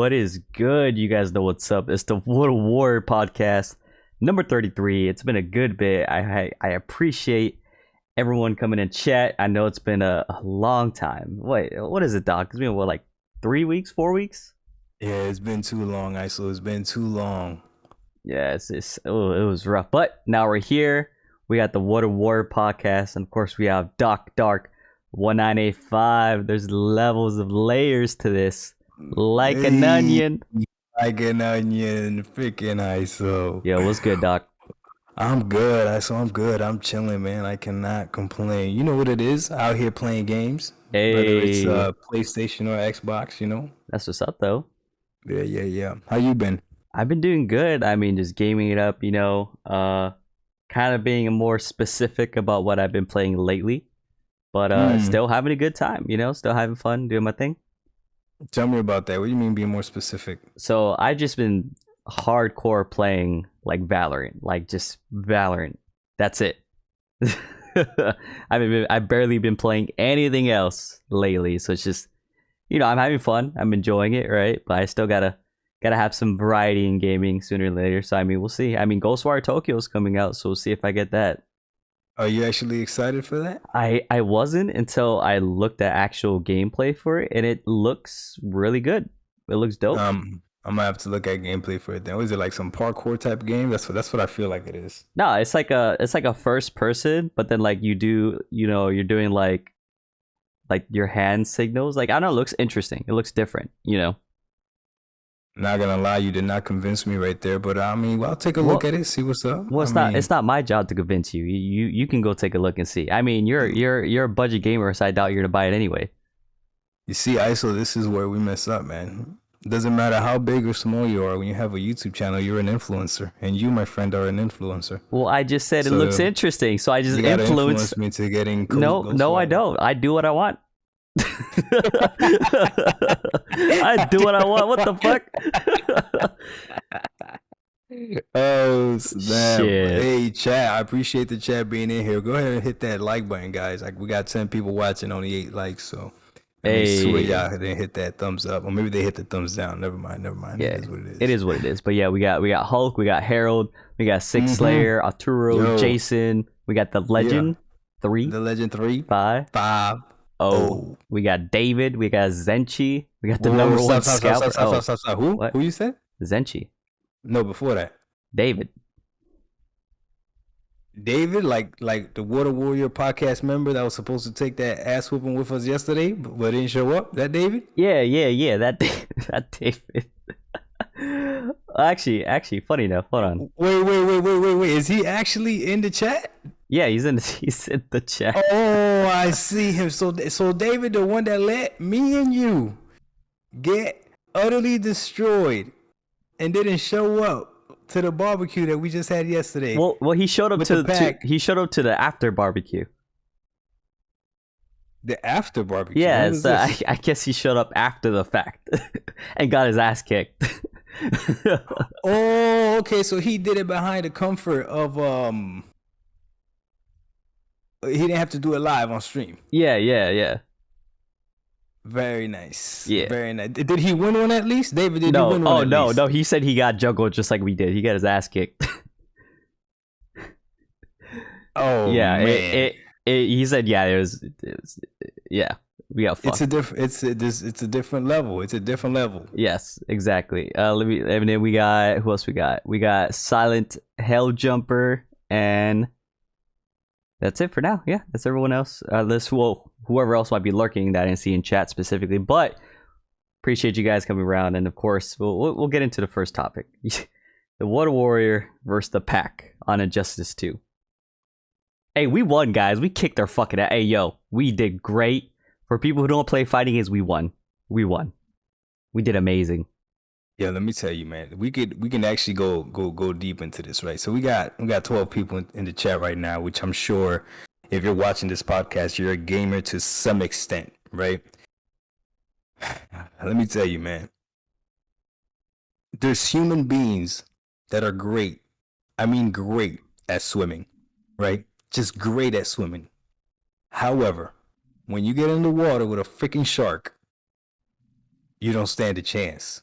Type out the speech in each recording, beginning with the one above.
What is good? You guys know what's up. It's the WaW podcast, number 33. It's been a good bit. I appreciate everyone coming in chat. I know it's been a long time. Wait, what is it, Doc? It's been, what, like 3 weeks, 4 weeks? Yeah, it's been too long, ISO. It's been too long. Yeah, it was rough. But now we're here. We got the WaW podcast. And of course, we have Dark 1985. There's levels of layers to this. Like an onion. Like an onion, freaking ISO. Yo, what's good, Doc? I'm good, ISO. I'm good. I'm chilling, man. I cannot complain. You know what it is? Out here playing games. Hey. Whether it's PlayStation or Xbox, you know? That's what's up, though. Yeah. How you been? I've been doing good. I mean, just gaming it up, kind of being more specific about what I've been playing lately. But still having a good time, still having fun, doing my thing. Tell me about that. What do you mean being more specific? So I've just been hardcore playing like Valorant, like just Valorant. That's it. I've barely been playing anything else lately. So it's just, I'm having fun. I'm enjoying it, right? But I still gotta have some variety in gaming sooner or later. So we'll see. Ghostwire Tokyo is coming out, so we'll see if I get that. Are you actually excited for that? I wasn't until I looked at actual gameplay for it, and it looks really good. It looks dope. I'm gonna have to look at gameplay for it then. Was it like some parkour type game? That's what I feel like it is. No, it's like a first person, but then like you're doing like your hand signals. Like, I don't know, it looks interesting. It looks different, Not gonna lie, you did not convince me right there, but I'll take a look at it, see what's up. Well, it's not my job to convince you. You can go take a look and see. You're a budget gamer, so I doubt you're gonna buy it anyway. You see, ISO, this is where we mess up, man. It doesn't matter how big or small you are. When you have a YouTube channel, you're an influencer, and you, my friend, are an influencer. Well, I just said it looks interesting, so I just influence me to getting. No, I don't. I do what I want. I do what I want. What the fuck? Oh snap! Shit. Hey chat, I appreciate the chat being in here. Go ahead and hit that like button, guys. Like, we got 10 people watching, only 8 likes. So swear y'all didn't hit that thumbs up, or maybe they hit the thumbs down. Never mind. Yeah, it is what it is. It is what it is. But yeah, we got Hulk, we got Harold, we got Six Slayer, Arturo, Jason. We got the Legend 3. The Legend 3. 5. Oh, we got David, we got Zenchi, we got the number one scalper. Stop. Who you said? Zenchi. No, before that. David, like the Water Warrior podcast member that was supposed to take that ass whooping with us yesterday, but didn't show up. That David? Yeah. That David. Actually, funny enough. Hold on. Wait. Is he actually in the chat? Yeah, he's in the chat. Oh, I see him. So David, the one that let me and you get utterly destroyed and didn't show up to the barbecue that we just had yesterday. Well, he showed up to the after barbecue. The after barbecue. Yeah, so I guess he showed up after the fact and got his ass kicked. Oh, okay. So he did it behind the comfort of He didn't have to do it live on stream. Yeah. Very nice. Yeah. Very nice. Did he win one at least? David, did no, he win one at least? No. He said he got juggled just like we did. He got his ass kicked. Oh, yeah. Man. He said, yeah, it was yeah. We got fucked. It's a different level. It's a different level. Yes, exactly. And then we got, who else we got? We got Silent Hell Jumper, and that's it for now. Yeah, that's everyone else. Whoever else might be lurking that I didn't see in chat specifically. But appreciate you guys coming around, and of course, we'll get into the first topic: the Water Warrior versus the Pack on Injustice 2. Hey, we won, guys. We kicked their fucking ass. Hey, yo, we did great. For people who don't play fighting games, we won. We did amazing. Yeah, let me tell you, man. We can actually go deep into this, right? So we got 12 people in the chat right now, which I'm sure if you're watching this podcast, you're a gamer to some extent, right? Let me tell you, man. There's human beings that are great. I mean, great at swimming, right? Just great at swimming. However, when you get in the water with a freaking shark, you don't stand a chance.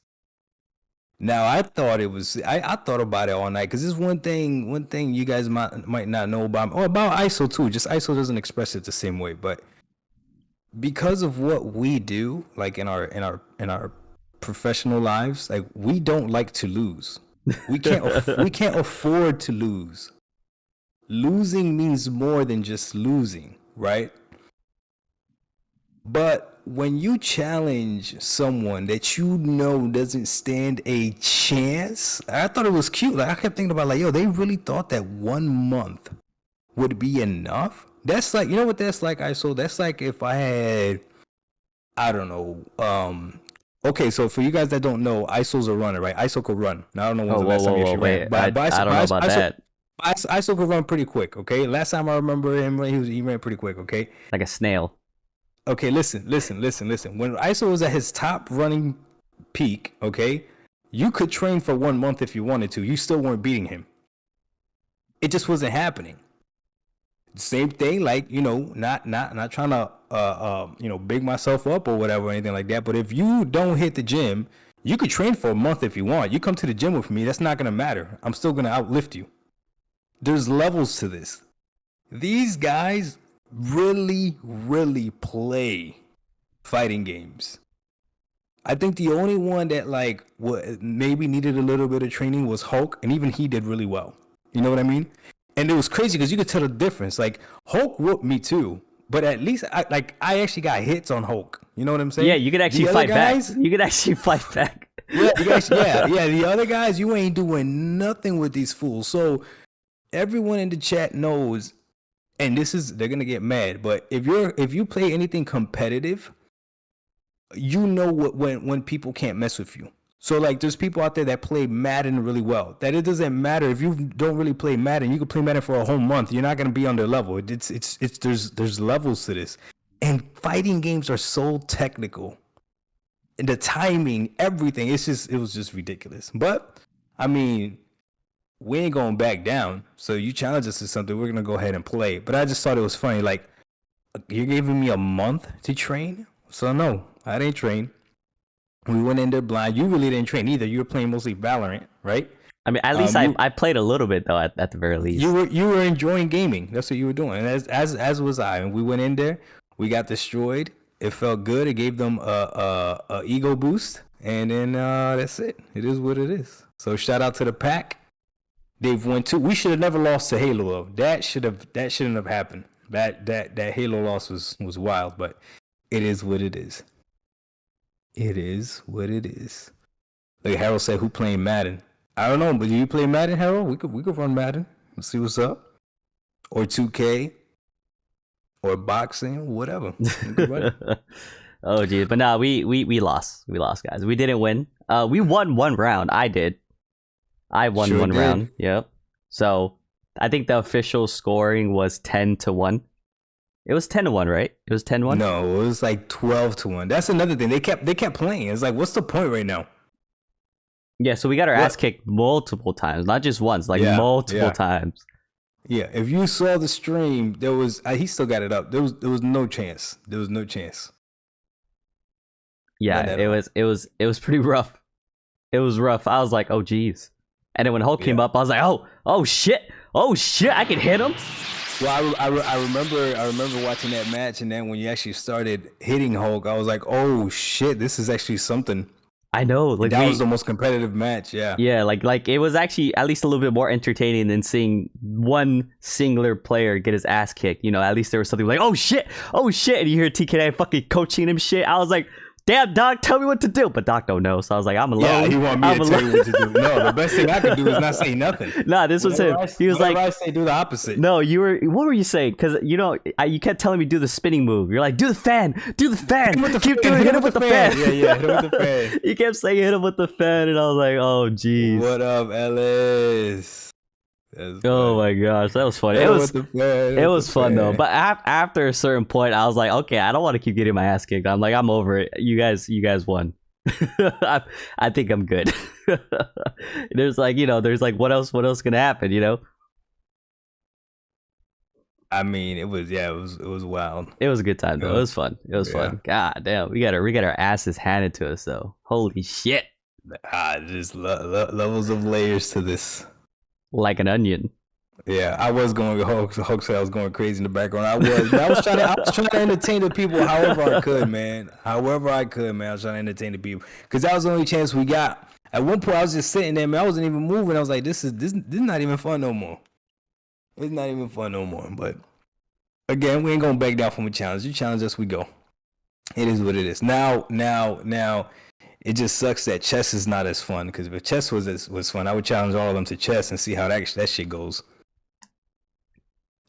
Now I thought it was. I thought about it all night because there's one thing you guys might not know about or about ISO too. Just ISO doesn't express it the same way, but because of what we do, like in our professional lives, like we don't like to lose. We can't afford to lose. Losing means more than just losing, right? But when you challenge someone that you know doesn't stand a chance, I thought it was cute. Like I kept thinking about like, yo, they really thought that 1 month would be enough. That's like, you know what that's like, ISO? That's like if I had, I don't know, okay, so for you guys that don't know, ISO's a runner, right? ISO could run. Now I don't know when's the last time you actually ran. Wait, I don't know about that. ISO could run pretty quick, okay? Last time I remember him, he ran pretty quick, okay? Like a snail. Okay, listen. When ISO was at his top running peak, okay, you could train for 1 month if you wanted to. You still weren't beating him. It just wasn't happening. Same thing, like, you know, not trying to big myself up or whatever or anything like that. But if you don't hit the gym, you could train for a month if you want. You come to the gym with me, that's not gonna matter. I'm still gonna outlift you. There's levels to this. These guys really, really play fighting games. I think the only one that like maybe needed a little bit of training was Hulk, and even he did really well. You know what I mean? And it was crazy because you could tell the difference. Like Hulk whooped me too, but at least I actually got hits on Hulk. You know what I'm saying? Yeah, you could actually fight back. You could actually fight back. Yeah, the other guys, you ain't doing nothing with these fools. So everyone in the chat knows, and they're gonna get mad, but if you play anything competitive, you know when people can't mess with you. So like there's people out there that play Madden really well. That it doesn't matter if you don't really play Madden, you can play Madden for a whole month. You're not gonna be on their level. There's levels to this. And fighting games are so technical. And the timing, everything, it was just ridiculous. But I mean, we ain't going back down. So you challenge us to something, we're gonna go ahead and play. But I just thought it was funny. Like, you're giving me a month to train? So no, I didn't train. We went in there blind. You really didn't train either. You were playing mostly Valorant, right? I mean, at least I played a little bit though. At the very least, you were enjoying gaming. That's what you were doing, and as was I. And we went in there. We got destroyed. It felt good. It gave them a ego boost, and then that's it. It is what it is. So shout out to ThePack. They've won 2. We should have never lost to Halo though. That shouldn't have happened. That Halo loss was wild, but it is what it is. It is what it is. Like Harold said, who playing Madden? I don't know, but do you play Madden, Harold? We could run Madden. Let's see what's up. Or 2K. Or boxing, whatever. Oh geez, but no, we lost. We lost, guys. We didn't win. We won one round. I did. I won one round. Yep. So I think the official scoring was 10-1. It was 10-1, right? It was 10-1. No, it was like 12-1. That's another thing. They kept playing. It's like, what's the point right now? Yeah, so we got our ass kicked multiple times, not just once, like multiple times. Yeah, if you saw the stream, there was he still got it up. There was no chance. There was no chance. Yeah, it was pretty rough. It was rough. I was like, oh geez. And then when Hulk came up, I was like, oh shit, I can hit him. Well, I remember watching that match, and then when you actually started hitting Hulk, I was like, oh shit, this is actually something. I know, like that was the most competitive match, yeah. Yeah, like it was actually at least a little bit more entertaining than seeing one singular player get his ass kicked. You know, at least there was something like, oh shit, and you hear TKA fucking coaching him shit. I was like, damn, Doc, tell me what to do. But Doc don't know, so I was like, I'm alone. Yeah, he want me to tell you what to do. No, the best thing I could do is not say nothing. Nah, this was him. He was like, I say do the opposite. No, what were you saying? Because you know, you kept telling me do the spinning move. You're like, do the fan. Keep doing hit him with the fan. Yeah, hit him with the fan. You kept saying hit him with the fan, and I was like, oh geez. What up, Ellis? Oh my gosh, that was funny. It was fun though. But after a certain point, I was like, okay, I don't want to keep getting my ass kicked. I'm like, I'm over it. You guys won. I think I'm good. There's like, what else gonna happen, you know? I mean, it was wild. It was a good time though. It was fun. It was fun. God damn, we got our asses handed to us though. Holy shit. There's levels of layers to this. Like an onion. Yeah, I was going with Hulk. I was going crazy in the background. I was trying to entertain the people however I could, man. I was trying to entertain the people because that was the only chance we got. At one point, I was just sitting there, man. I wasn't even moving. I was like, this is not even fun no more. It's not even fun no more. But again, we ain't gonna back down from a challenge. You challenge us, we go. It is what it is. Now, it just sucks that chess is not as fun because if chess was fun, I would challenge all of them to chess and see how that shit goes.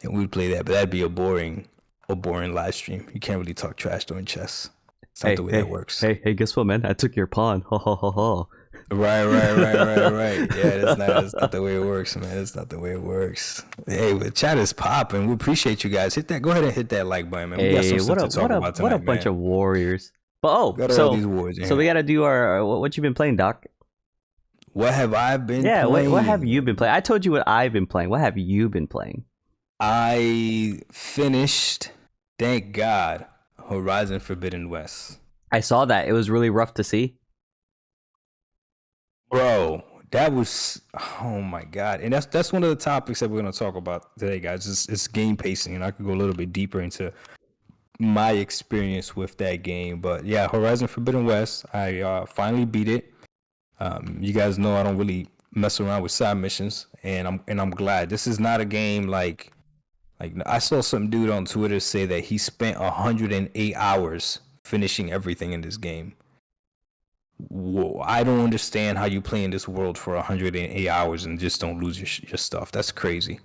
And we'd play that, but that'd be a boring live stream. You can't really talk trash during chess. It's not the way that works. Hey, guess what, man? I took your pawn. Ha ha ha ha. Right. Yeah, that's not the way it works, man. That's not the way it works. Hey, the chat is popping. We appreciate you guys. Go ahead and hit that like button, man. We got some stuff to talk about tonight, what a bunch of warriors. But so we gotta do our what you been playing, Doc? What have I been playing? Yeah, what have you been playing? I told you what I've been playing. What have you been playing? I finished, thank God, Horizon Forbidden West. I saw that. It was really rough to see. Bro, that was, oh my God. And that's one of the topics that we're going to talk about today, guys. It's game pacing, and I could go a little bit deeper into my experience with that game. But yeah, Horizon Forbidden West, I finally beat it. You guys know I don't really mess around with side missions, and I'm glad. This is not a game like I saw some dude on Twitter say that he spent 108 hours finishing everything in this game. Whoa, I don't understand how you play in this world for 108 hours and just don't lose your stuff. That's crazy.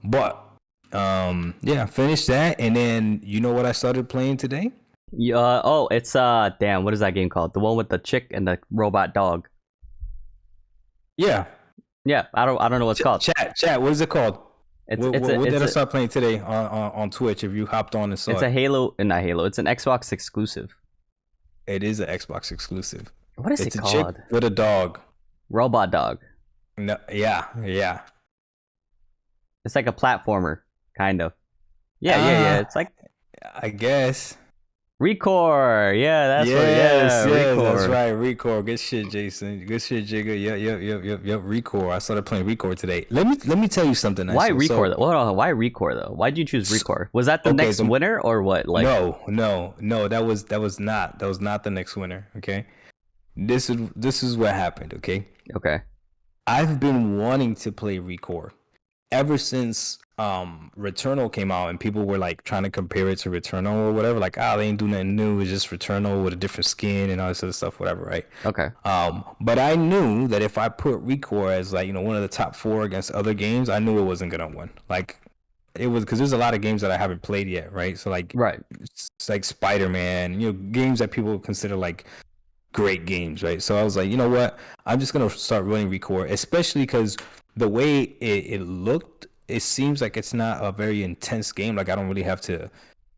But yeah, finished that, and then you know what I started playing today? It's damn, what is that game called? The one with the chick and the robot dog. Yeah, I don't know what's called. Chat. What is it called? What did I start playing today on Twitch? If you hopped on and saw it's a Halo, not Halo. It's an Xbox exclusive. It is an Xbox exclusive. What is it called? It's a chick with a dog. Robot dog. No, yeah. It's like a platformer, kind of. Yeah. It's like, I guess. Recore, that's right, Recore. Good shit, Jason. Good shit, Jigga. Yep. Recore. I started playing Recore today. Let me tell you something. Why Recore though? Why Recore though? Why'd you choose Recore? Was that the next winner or what? Like no. That was not the next winner. Okay, this is what happened. Okay. I've been wanting to play Recore ever since Returnal came out, and people were like trying to compare it to Returnal or whatever, like, they ain't doing nothing new, it's just Returnal with a different skin and all this other stuff, whatever, right? Okay. But I knew that if I put Recore as like, one of the top 4 against other games, I knew it wasn't gonna win. Like, it was because there's a lot of games that I haven't played yet, right? So like, right, it's like Spider-Man, games that people consider like great games, right? So I was like, you know what, I'm just gonna start running Recore, especially because the way it looked, it seems like it's not a very intense game. Like, I don't really have to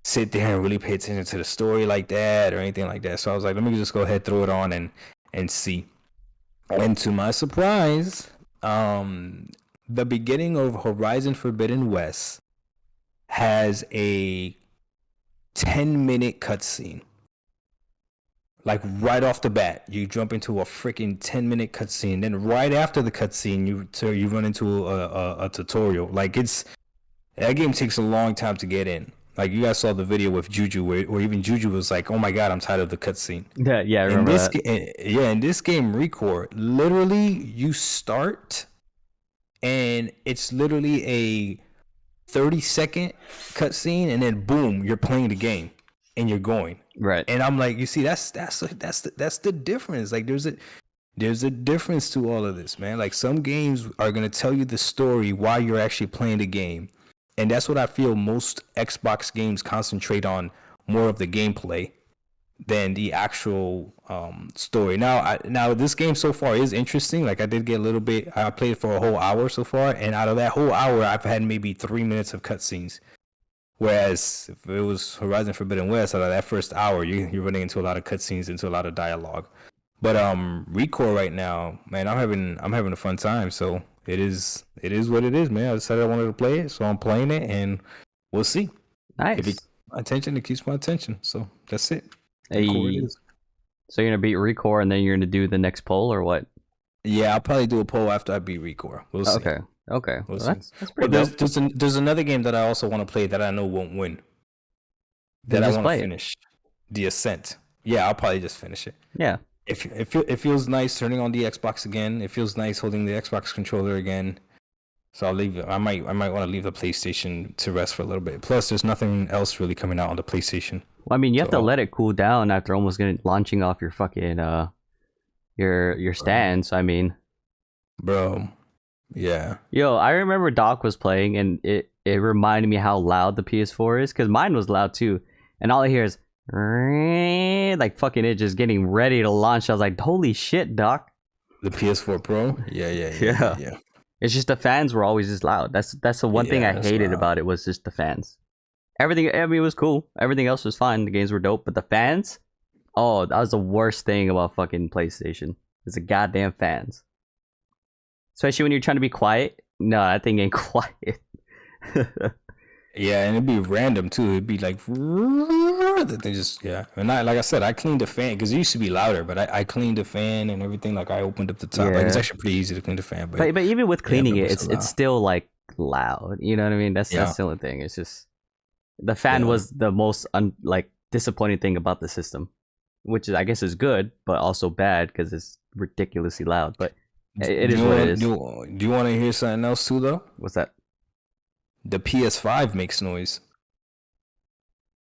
sit there and really pay attention to the story like that or anything like that. So I was like, let me just go ahead, throw it on and see. And to my surprise, the beginning of Horizon Forbidden West has a 10-minute cutscene. Like, right off the bat, you jump into a freaking 10-minute cutscene. Then right after the cutscene, you run into a tutorial. Like, that game takes a long time to get in. Like, you guys saw the video with Juju, where even Juju was like, "Oh my god, I'm tired of the cutscene." Yeah, I remember that. In this game, Recore, literally, you start, and it's literally a 30-second cutscene, and then boom, you're playing the game. And you're going right, and I'm like, you see, that's the difference. Like, there's a difference to all of this, man. Like, some games are gonna tell you the story while you're actually playing the game, and that's what I feel most Xbox games concentrate on, more of the gameplay than the actual story. Now this game so far is interesting. Like, I did get a little bit. I played for a whole hour so far, and out of that whole hour, I've had maybe 3 minutes of cutscenes. Whereas if it was Horizon Forbidden West, out of that first hour, you're running into a lot of cutscenes, into a lot of dialogue. But Recore right now, man, I'm having a fun time. So it is what it is, man. I decided I wanted to play it, so I'm playing it, and we'll see. Nice. If it keeps my attention, it keeps my attention. So that's it. Hey. So you're gonna beat Recore and then you're gonna do the next poll or what? Yeah, I'll probably do a poll after I beat Recore. We'll see. Okay. Well, We'll see. that's pretty But dope. there's another game that I also want to play that I know won't win. That I Just want to play it. finish. The Ascent. Yeah, I'll probably just finish it. Yeah. It feels nice turning on the Xbox again. It feels nice holding the Xbox controller again. So I'll leave it. I might want to leave the PlayStation to rest for a little bit. Plus, there's nothing else really coming out on the PlayStation. Well, I mean, you have to let it cool down after almost launching off your fucking your stand. So I mean, bro, yeah. Yo, I remember Doc was playing, and it reminded me how loud the PS4 is, because mine was loud too, and all I hear is like fucking it just getting ready to launch. I was like, holy shit, Doc. The PS4 Pro? Yeah. It's just the fans were always just loud. That's the one thing I hated about it, was just the fans. Everything, I mean, it was cool. Everything else was fine. The games were dope, but the fans, oh, that was the worst thing about fucking PlayStation. Is the goddamn fans. Especially when you're trying to be quiet. No, that thing ain't quiet. Yeah, and it'd be random too. It'd be like they just And like I said, I cleaned the fan because it used to be louder, but I cleaned the fan and everything. Like I opened up the top. Like it's actually pretty easy to clean the fan. But even with cleaning it's still like loud. You know what I mean? That's the only thing. It's just the fan was the most disappointing thing about the system, which is, I guess, is good, but also bad because it's ridiculously loud. But it is what it is. Do you want to hear something else too, though? What's that? The PS5 makes noise.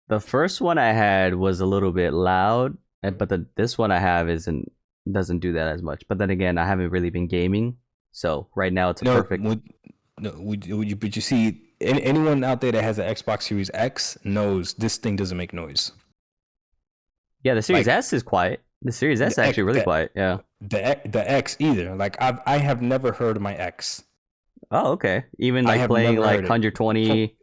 The first one I had was a little bit loud, but this one I have doesn't do that as much. But then again, I haven't really been gaming, so right now it's perfect. But you see, anyone out there that has an Xbox Series X knows this thing doesn't make noise. Yeah, the Series S is quiet. The Series S is actually really quiet. Yeah. The X either. Like I have never heard of my X. Oh, okay. Even like playing like 120.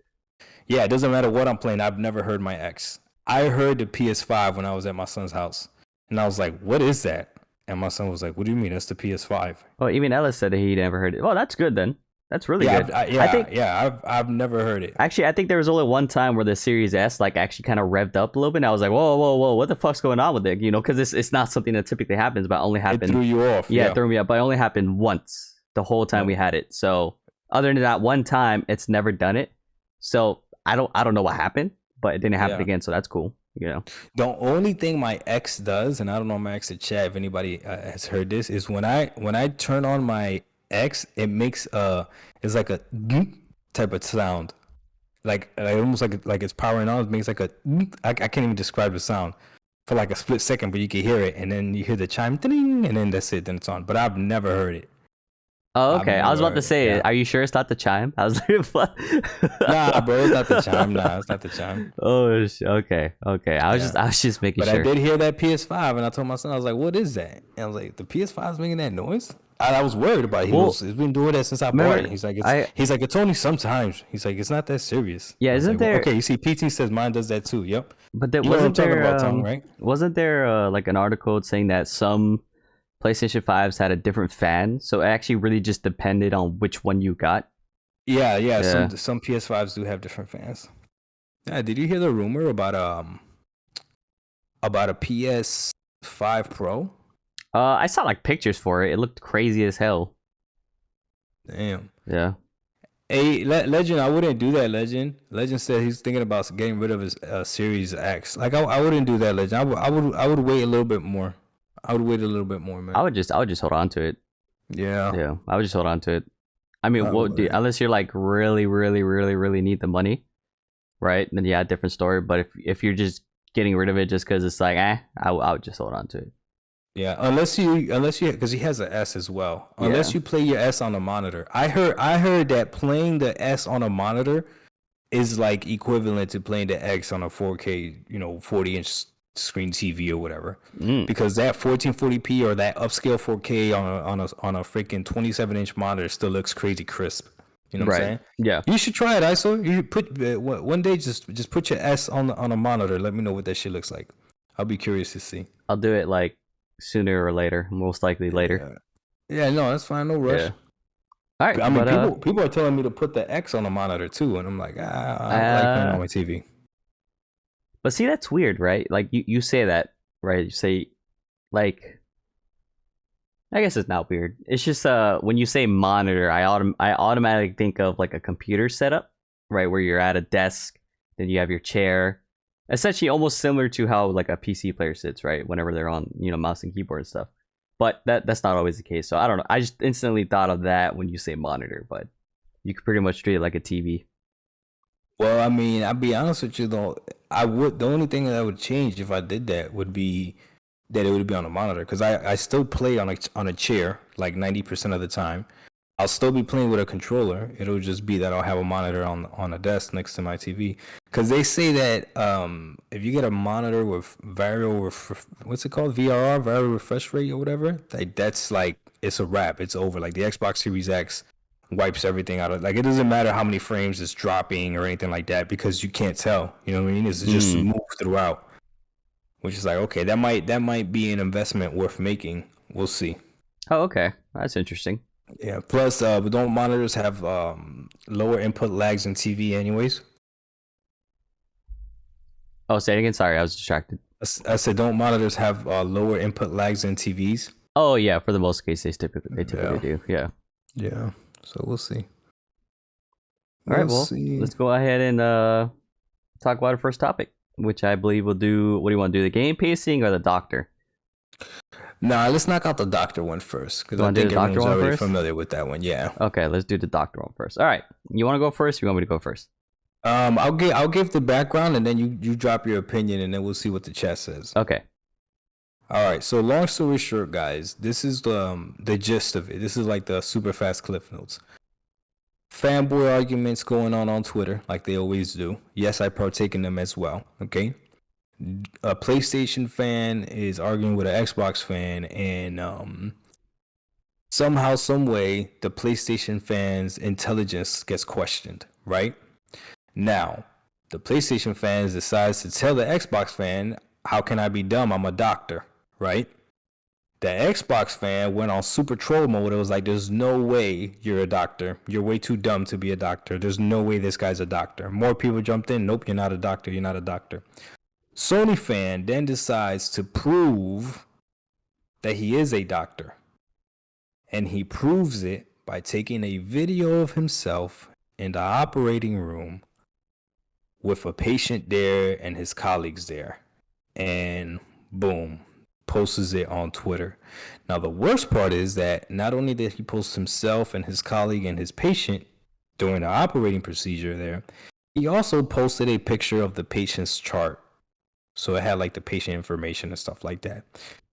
Yeah, it doesn't matter what I'm playing. I've never heard my X. I heard the PS5 when I was at my son's house, and I was like, "What is that?" And my son was like, "What do you mean? That's the PS5." Well, even Ellis said that he never heard it. Well, that's good then. That's really good. I've never heard it. Actually, I think there was only one time where the Series S actually kind of revved up a little bit. And I was like, whoa, what the fuck's going on with it? You know, because it's not something that typically happens, but only happened. It threw you off. Yeah, it threw me off, but it only happened once the whole time we had it. So other than that one time, it's never done it. So I don't know what happened, but it didn't happen again. So that's cool. You know, the only thing my X does, and I don't know, my X to chat if anybody has heard this, is when I turn on my X, it makes it's like a type of sound, like almost like it's powering on. It makes like a I can't even describe the sound for like a split second, but you can hear it, and then you hear the chime, ding, and then that's it. Then it's on. But I've never heard it. Oh, okay. I was about to say, are you sure it's not the chime? I was like, what? Nah, bro, it's not the chime. Nah, it's not the chime. Oh, okay. I was just making sure. But I did hear that PS5, and I told my son, I was like, "What is that?" And I was like, "The PS5 is making that noise." I was worried about it. He's been doing that since I bought it. He's like, it's only sometimes. He's like, it's not that serious. Yeah, isn't there? Okay, you see, PT says mine does that too. Yep. But there wasn't there. Tom, right? Wasn't there like an article saying that some PlayStation 5s had a different fan, so it actually really just depended on which one you got? Yeah. Some PS5s do have different fans. Yeah, did you hear the rumor about a PS5 Pro? I saw like pictures for it. It looked crazy as hell. Damn. Yeah. Hey, Legend, I wouldn't do that, Legend. Legend said he's thinking about getting rid of his Series X. Like I wouldn't do that, Legend. I would wait a little bit more. I would wait a little bit more, man. I would just hold on to it. Yeah. I would just hold on to it. I mean, unless you're like really need the money, right? Then yeah, different story. But if you're just getting rid of it just because it's like, I would just hold on to it. Yeah, unless you, because he has an S as well. Unless you play your S on a monitor. I heard that playing the S on a monitor is like equivalent to playing the X on a 4K, 40-inch screen TV or whatever. Because that 1440p or that upscale 4K on a freaking 27-inch monitor still looks crazy crisp. You know what I'm saying? Yeah. You should try it, ISO. You put one day just put your S on a monitor. Let me know what that shit looks like. I'll be curious to see. I'll do it like sooner or later, most likely later. Yeah, no, that's fine. No rush. Yeah. All right. I mean, people are telling me to put the X on the monitor too, and I'm like, I like playing on my TV. But see, that's weird, right? Like you say that, right? You say like, I guess it's not weird. It's just when you say monitor, I automatically think of like a computer setup, right, where you're at a desk, then you have your chair, essentially almost similar to how like a PC player sits, right, whenever they're on mouse and keyboard and stuff. But that's not always the case. So I don't know. I just instantly thought of that when you say monitor, but you could pretty much treat it like a TV. Well, I mean, I'll be honest with you though. The only thing that I would change if I did that would be that it would be on a monitor, because I still play on a chair like 90% of the time. I'll still be playing with a controller. It'll just be that I'll have a monitor on a desk next to my TV. Because they say that if you get a monitor with what's it called, VRR, variable refresh rate or whatever, that's like it's a wrap. It's over. Like the Xbox Series X wipes everything out of, like, it doesn't matter how many frames it's dropping or anything like that, because you can't tell. You know what I mean? It's just smooth throughout. Which is like, okay, that might be an investment worth making. We'll see. Oh, okay, that's interesting. Yeah. Plus, don't monitors have lower input lags than TV, anyways? Oh, say it again. Sorry, I was distracted. I said, don't monitors have lower input lags than TVs? Oh yeah, for the most case, they typically do. Yeah. Yeah. So we'll see. All right. Well, let's go ahead and talk about our first topic, which I believe we'll do. What do you want to do? The game pacing or the doctor? Nah, let's knock out the doctor one first, because I think everyone's already familiar with that one. Yeah. Okay, let's do the doctor one first. All right, you want to go first? Or you want me to go first? I'll give the background, and then you drop your opinion, and then we'll see what the chat says. Okay. All right. So long story short, guys, this is the gist of it. This is like the super fast cliff notes. Fanboy arguments going on Twitter, like they always do. Yes, I partake in them as well. Okay. A PlayStation fan is arguing with an Xbox fan, and somehow, some way, the PlayStation fan's intelligence gets questioned, right? Now, the PlayStation fans decides to tell the Xbox fan, how can I be dumb? I'm a doctor, right? The Xbox fan went on super troll mode. It was like, there's no way you're a doctor. You're way too dumb to be a doctor. There's no way this guy's a doctor. More people jumped in. Nope, you're not a doctor. You're not a doctor. Sony fan then decides to prove that he is a doctor. And he proves it by taking a video of himself in the operating room with a patient there and his colleagues there. And boom, posts it on Twitter. Now, the worst part is that not only did he post himself and his colleague and his patient during the operating procedure there, he also posted a picture of the patient's chart. So it had like the patient information and stuff like that.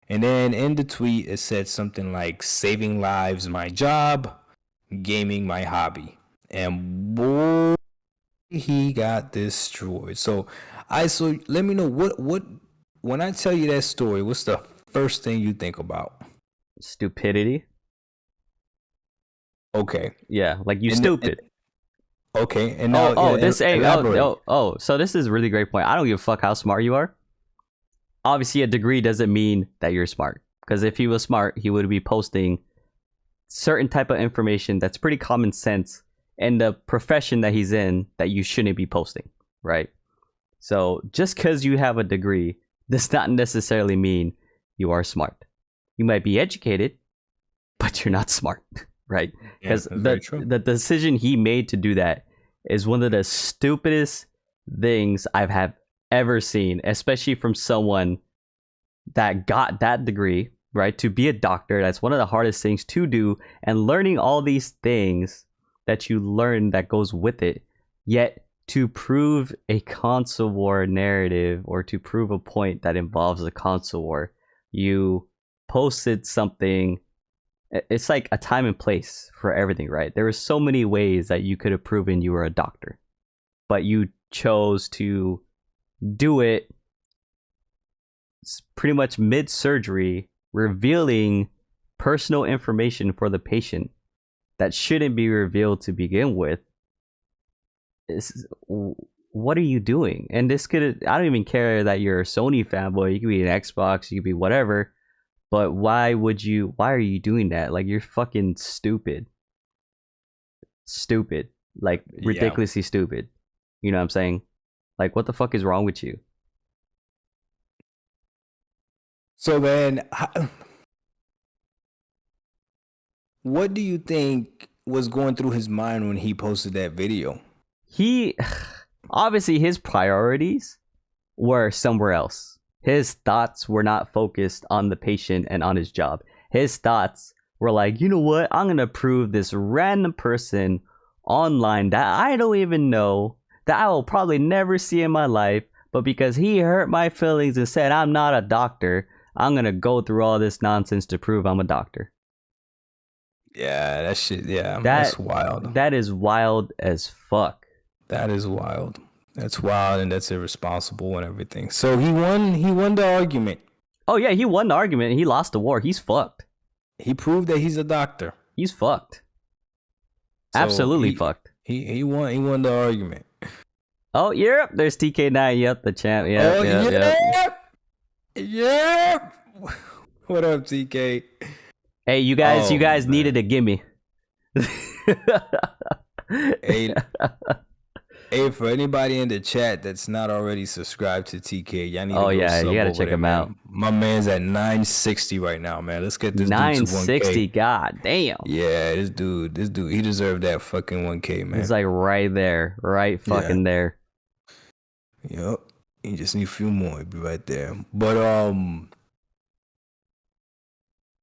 And then in the tweet, it said something like, saving lives, my job, gaming, my hobby. And boy, he got destroyed. So let me know what when I tell you that story, what's the first thing you think about? Stupidity. Okay. Yeah, like you stupid. Okay, and now so this is a really great point. I don't give a fuck how smart you are. Obviously, a degree doesn't mean that you're smart, because if he was smart, he would be posting certain type of information that's pretty common sense in the profession that he's in that you shouldn't be posting, right? So just because you have a degree does not necessarily mean you are smart. You might be educated, but you're not smart. Right? Because the decision he made to do that is one of the stupidest things I've ever seen, especially from someone that got that degree, right? To be a doctor, that's one of the hardest things to do, and learning all these things that you learn that goes with it, yet to prove a console war narrative or to prove a point that involves a console war, you posted something. It's like a time and place for everything, right? There were so many ways that you could have proven you were a doctor, but you chose to do it pretty much mid-surgery, revealing personal information for the patient that shouldn't be revealed to begin with. What are you doing? And this I don't even care that you're a Sony fanboy. You could be an Xbox, you could be whatever. But why are you doing that? Like, you're fucking stupid. Stupid. Like, ridiculously stupid. You know what I'm saying? Like, what the fuck is wrong with you? So then, what do you think was going through his mind when he posted that video? He obviously his priorities were somewhere else. His thoughts were not focused on the patient and on his job. His thoughts were like, you know what? I'm gonna prove this random person online that I don't even know, that I will probably never see in my life, but because he hurt my feelings and said I'm not a doctor, I'm gonna go through all this nonsense to prove I'm a doctor. Yeah, that shit. Yeah, that's wild. That is wild as fuck. That is wild. That's wild, and that's irresponsible and everything. So he won the argument. Oh yeah, he won the argument and he lost the war. He's fucked. He proved that he's a doctor. He's fucked. So absolutely fucked. He won the argument. Oh, yep. There's TK9. Yep, the champ. Yep. Yep. What up, TK? Hey, you guys needed a gimme. Hey, for anybody in the chat that's not already subscribed to TK, y'all need to go you gotta check him out. My man's at 960 right now, man. Let's get this 960, dude to 1K. God damn. Yeah, this dude, he deserved that fucking 1K, man. He's like right there, right fucking there. Yep. He just need a few more. He'll be right there. But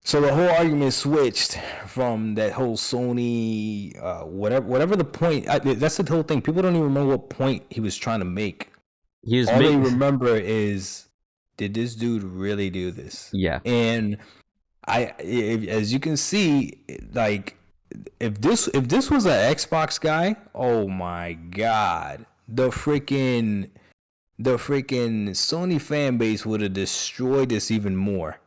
so the whole argument switched from that whole Sony, whatever the point. That's the whole thing. People don't even remember what point he was trying to make. All they remember is, did this dude really do this? Yeah. And as you can see, like, if this was an Xbox guy, oh my god, the freaking Sony fan base would have destroyed this even more.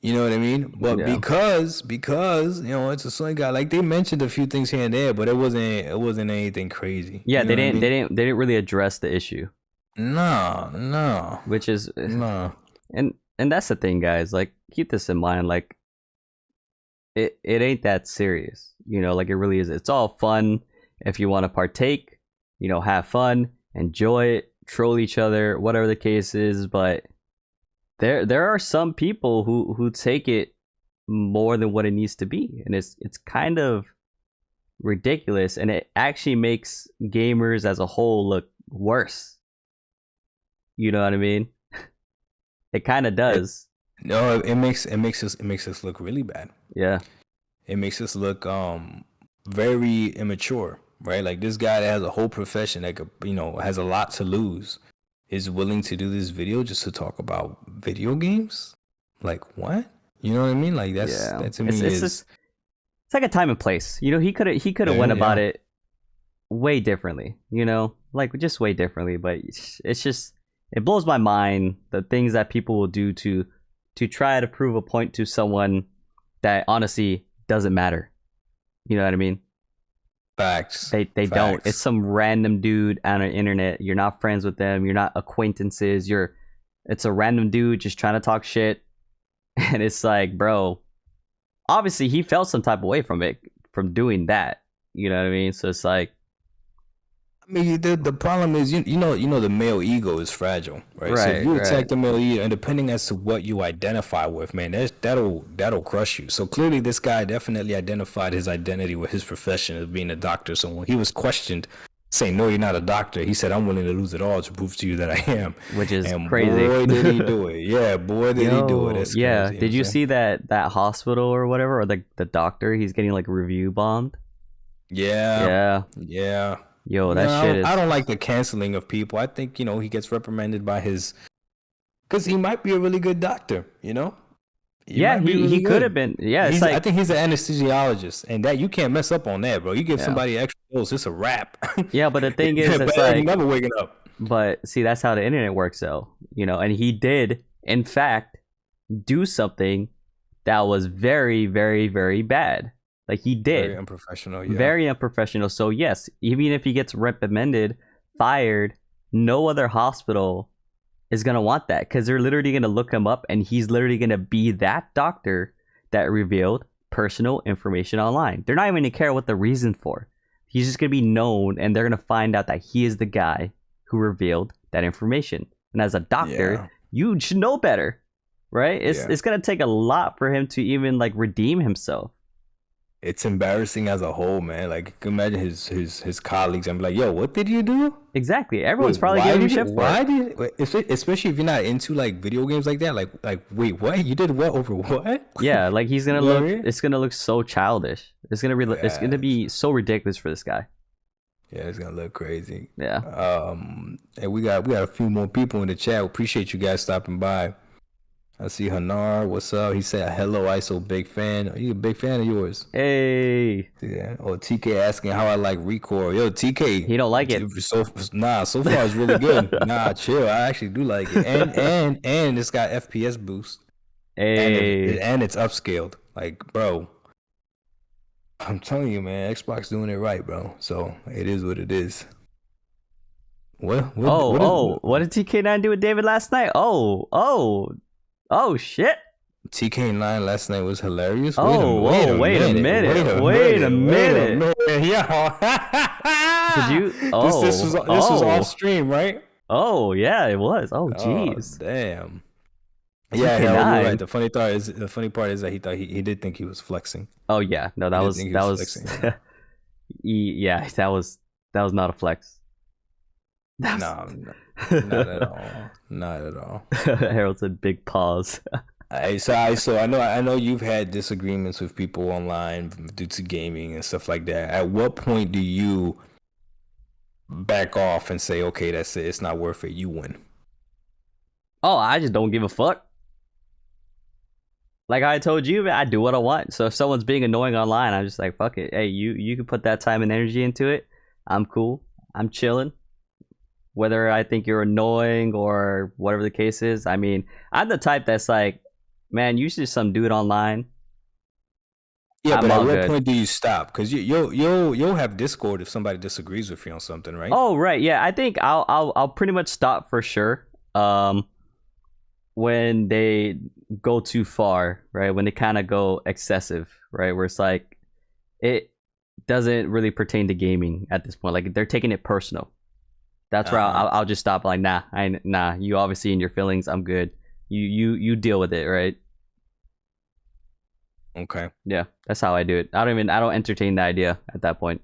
You know what I mean? But because you know it's a Sony guy, like they mentioned a few things here and there, but it wasn't anything crazy. Yeah, you know they didn't really address the issue. No. Which is no. And that's the thing, guys. Like, keep this in mind. Like, it ain't that serious. You know, like it really is. It's all fun if you want to partake. You know, have fun, enjoy it, troll each other, whatever the case is, but. There are some people who take it more than what it needs to be, and it's kind of ridiculous, and it actually makes gamers as a whole look worse. You know what I mean? It kind of does. It makes us look really bad. Yeah. It makes us look very immature, right? Like this guy that has a whole profession that has a lot to lose. Is willing to do this video just to talk about video games? Like what? You know what I mean? Like that to me it's like a time and place. You know, he could have went about it way differently. You know, like just way differently. But it's just it blows my mind the things that people will do to try to prove a point to someone that honestly doesn't matter. You know what I mean? Facts. They don't. It's some random dude on the internet. You're not friends with them. You're not acquaintances. It's a random dude just trying to talk shit. And it's like, bro, obviously he felt some type of way from doing that. You know what I mean? So it's like, I mean, the problem is, you know, the male ego is fragile, right? So if you attack the male ego, and depending as to what you identify with, man, that'll crush you. So clearly, this guy definitely identified his identity with his profession as being a doctor. So when he was questioned, saying, "No, you're not a doctor," he said, "I'm willing to lose it all to prove to you that I am." Which is and crazy. Boy, did he do it! Yeah, boy, did he do it! That's crazy, did you see that hospital or whatever, or the doctor? He's getting like review bombed. Yeah. Yo, that shit is... I don't like the canceling of people. I think, he gets reprimanded by his... Because he might be a really good doctor, you know? He could have been. Yeah, it's I think he's an anesthesiologist. And that you can't mess up on that, bro. You give somebody extra dose, it's a wrap. Yeah, but the thing is, it's like... never waking up. But, see, that's how the internet works, though. You know, and he did, in fact, do something that was very, very, very bad. Like, he did. Very unprofessional, yeah. Very unprofessional. So, yes, even if he gets reprimanded, fired, no other hospital is going to want that. Because they're literally going to look him up, and he's literally going to be that doctor that revealed personal information online. They're not even going to care what the reason for. He's just going to be known, and they're going to find out that he is the guy who revealed that information. And as a doctor, you should know better. right? It's gonna take a lot for him to even like redeem himself. It's embarrassing as a whole, man. Like, you can imagine his colleagues and be like, "Yo, what did you do?" Exactly. Everyone's probably giving him shit for why it. did especially if you're not into like video games like that? Like, wait, what? You did what over what? Yeah, like he's gonna You know look. what I mean? It's gonna look so childish. It's gonna be so ridiculous for this guy. Yeah, it's gonna look crazy. Yeah. And we got a few more people in the chat. We appreciate you guys stopping by. I see Hanar. What's up? He said, "Hello, ISO, big fan. Are you a big fan of yours?" Hey. Yeah. Oh, TK asking how I like Recore. Yo, TK. He don't like it. So far it's really good. Nah, chill. I actually do like it. And it's got FPS boost. Hey. And it's upscaled. Like, bro, I'm telling you, man, Xbox doing it right, bro. So it is what it is. What did TK9 do with David last night? Oh shit. TK9 last night was hilarious. Wait a minute. Yeah. Did you? This was off stream, right? Oh yeah, it was. Oh jeez. Oh, damn. Yeah, you're right. The funny part is that he thought he did think he was flexing. Oh yeah, no, that was yeah, that was not a flex. No, not at all. Not at all. Harold said big pause. So I know you've had disagreements with people online due to gaming and stuff like that. At what point do you back off and say, okay, that's it, it's not worth it, you win? Oh, I just don't give a fuck. Like I told you, I do what I want. So if someone's being annoying online, I'm just like, fuck it. Hey, you can put that time and energy into it. I'm cool. I'm chilling. Whether I think you're annoying or whatever the case is. I mean, I'm the type that's like, man, you just some dude online. Yeah, but at what point do you stop? Because you'll have Discord if somebody disagrees with you on something, right? Oh, right. Yeah, I think I'll pretty much stop for sure. When they go too far, right? When they kind of go excessive, right? Where it's like it doesn't really pertain to gaming at this point. Like they're taking it personal. That's where I'll just stop. Like, nah. You obviously in your feelings. I'm good. You deal with it, right? Okay. Yeah, that's how I do it. I don't entertain the idea at that point.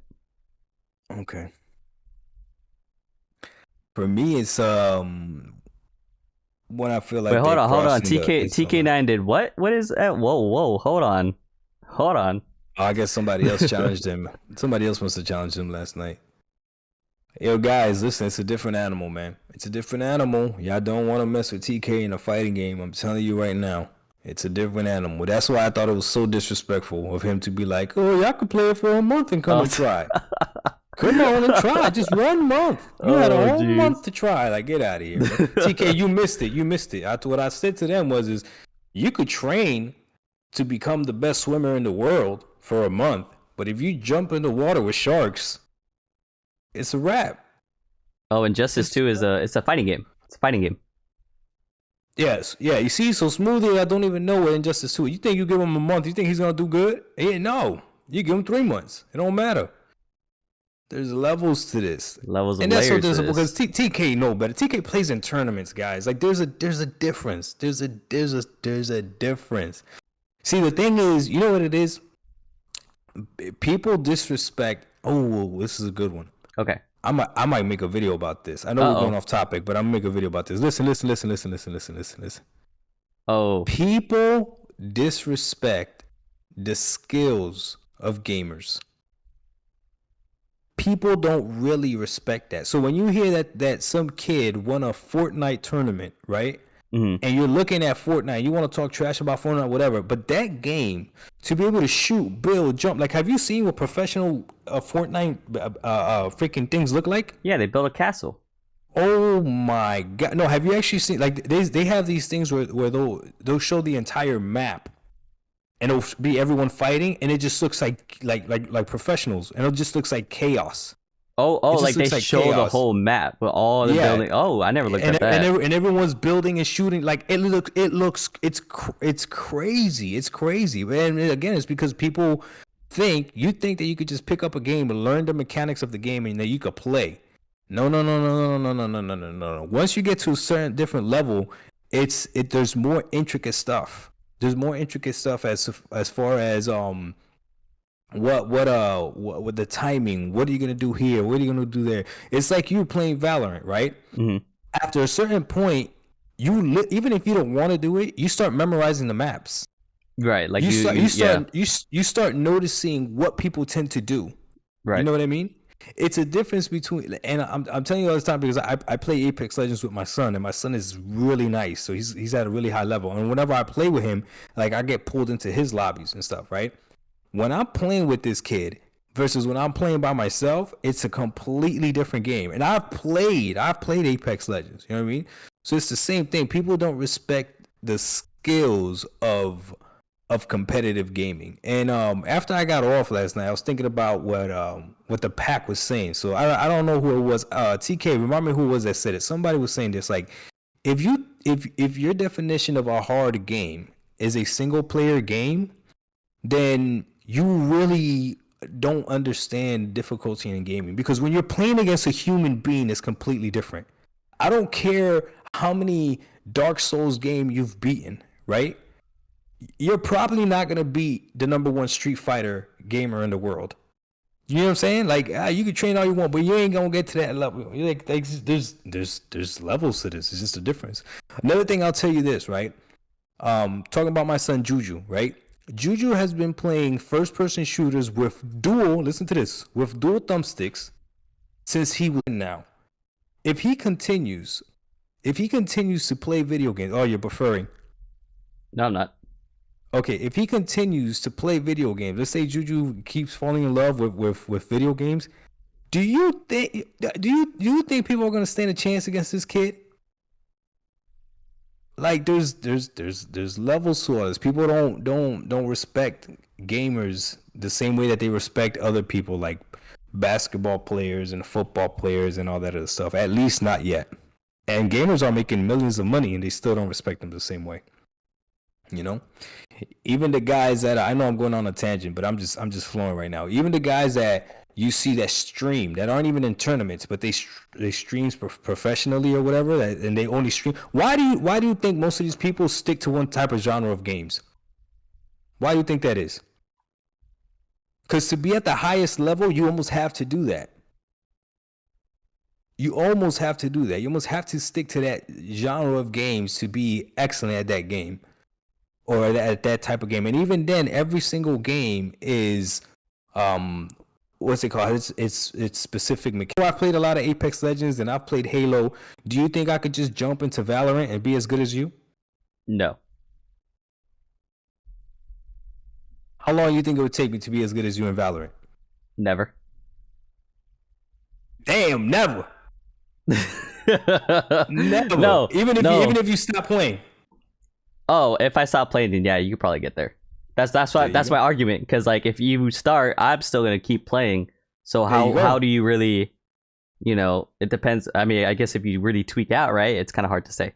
Okay. For me, it's when I feel like. Wait, hold on. TK9 did what? What is that? Whoa, hold on. Oh, I guess somebody else challenged him. Somebody else must have challenged him last night. Yo, guys, listen, it's a different animal, man. It's a different animal. Y'all don't want to mess with TK in a fighting game. I'm telling you right now. It's a different animal. That's why I thought it was so disrespectful of him to be like, oh, y'all could play it for a month and come and try. Come on and try. Just 1 month. You had a whole month to try. Like, get out of here. TK, you missed it. What I said to them was you could train to become the best swimmer in the world for a month. But if you jump in the water with sharks, it's a wrap. Oh, Injustice 2 it's a fighting game. It's a fighting game. Yes. Yeah, you see, so Smoothie, I don't even know what Injustice 2 is. You think you give him a month, you think he's going to do good? No. You give him 3 months. It don't matter. There's levels to this. Levels of and that's layers what to because this. TK know better. TK plays in tournaments, guys. Like there's a difference. There's a difference. See, the thing is, you know what it is? People disrespect. Oh, this is a good one. Okay. I might make a video about this. I know we're going off topic, but I'm gonna make a video about this. Listen. Oh. People disrespect the skills of gamers. People don't really respect that. So when you hear that some kid won a Fortnite tournament, right? Mm-hmm. And you're looking at Fortnite, you want to talk trash about Fortnite, whatever. But that game, to be able to shoot, build, jump, like, have you seen what professional Fortnite freaking things look like? Yeah, they build a castle. Oh my god! No, have you actually seen? Like, they have these things where they'll show the entire map, and it'll be everyone fighting, and it just looks like professionals, and it just looks like chaos. Oh, like they show chaos. The whole map with all the building. Oh, I never looked at that. And everyone's building and shooting. Like it's crazy. It's crazy. And again, it's because people think that you could just pick up a game and learn the mechanics of the game and that you could play. No. Once you get to a certain different level, there's more intricate stuff. There's more intricate stuff as far as what with the timing, what are you gonna do here, what are you gonna do there? It's like you playing Valorant, right? Mm-hmm. After a certain point, even if you don't want to do it, you start memorizing the maps. Right, like you start noticing what people tend to do. Right. You know what I mean? It's a difference between, and I'm telling you all this time because I play Apex Legends with my son, and my son is really nice, so he's at a really high level. And whenever I play with him, like I get pulled into his lobbies and stuff, right? When I'm playing with this kid versus when I'm playing by myself, it's a completely different game. And I've played Apex Legends, you know what I mean? So it's the same thing. People don't respect the skills of competitive gaming. And after I got off last night, I was thinking about what ThePack was saying. So I don't know who it was. TK, remind me who it was that said it. Somebody was saying this, like, if your definition of a hard game is a single player game, then you really don't understand difficulty in gaming, because when you're playing against a human being, it's completely different. I don't care how many Dark Souls game you've beaten, right? You're probably not gonna beat the #1 Street Fighter gamer in the world. You know what I'm saying? Like, you can train all you want, but you ain't gonna get to that level. You're like there's levels to this. It's just a difference. Another thing, I'll tell you this, right? Talking about my son Juju, right? Juju has been playing first-person shooters with dual thumbsticks since he was now. If he continues to play video games, you're preferring. No, I'm not. Okay, if he continues to play video games, let's say Juju keeps falling in love with video games, do you think people are gonna stand a chance against this kid? Like, there's levels to all this. People don't respect gamers the same way that they respect other people, like basketball players and football players and all that other stuff. At least not yet. And gamers are making millions of money, and they still don't respect them the same way. You know, even the guys that, I know I'm going on a tangent, but I'm just flowing right now. Even the guys that you see that stream, that aren't even in tournaments, but they stream professionally or whatever, and they only stream. Why do you think most of these people stick to one type of genre of games? Why do you think that is? Because to be at the highest level, you almost have to do that. You almost have to stick to that genre of games to be excellent at that game, or at that type of game. And even then, every single game is what's it called? It's specific mechanics. I've played a lot of Apex Legends and I've played Halo. Do you think I could just jump into Valorant and be as good as you? No. How long do you think it would take me to be as good as you in Valorant? Never. Damn, never. Never. No. Even if you stop playing. Oh, if I stop playing, then yeah, you could probably get there. That's my argument. Because like, if you start, I'm still gonna keep playing. So how do you really, it depends. I mean, I guess if you really tweak out, right, it's kind of hard to say.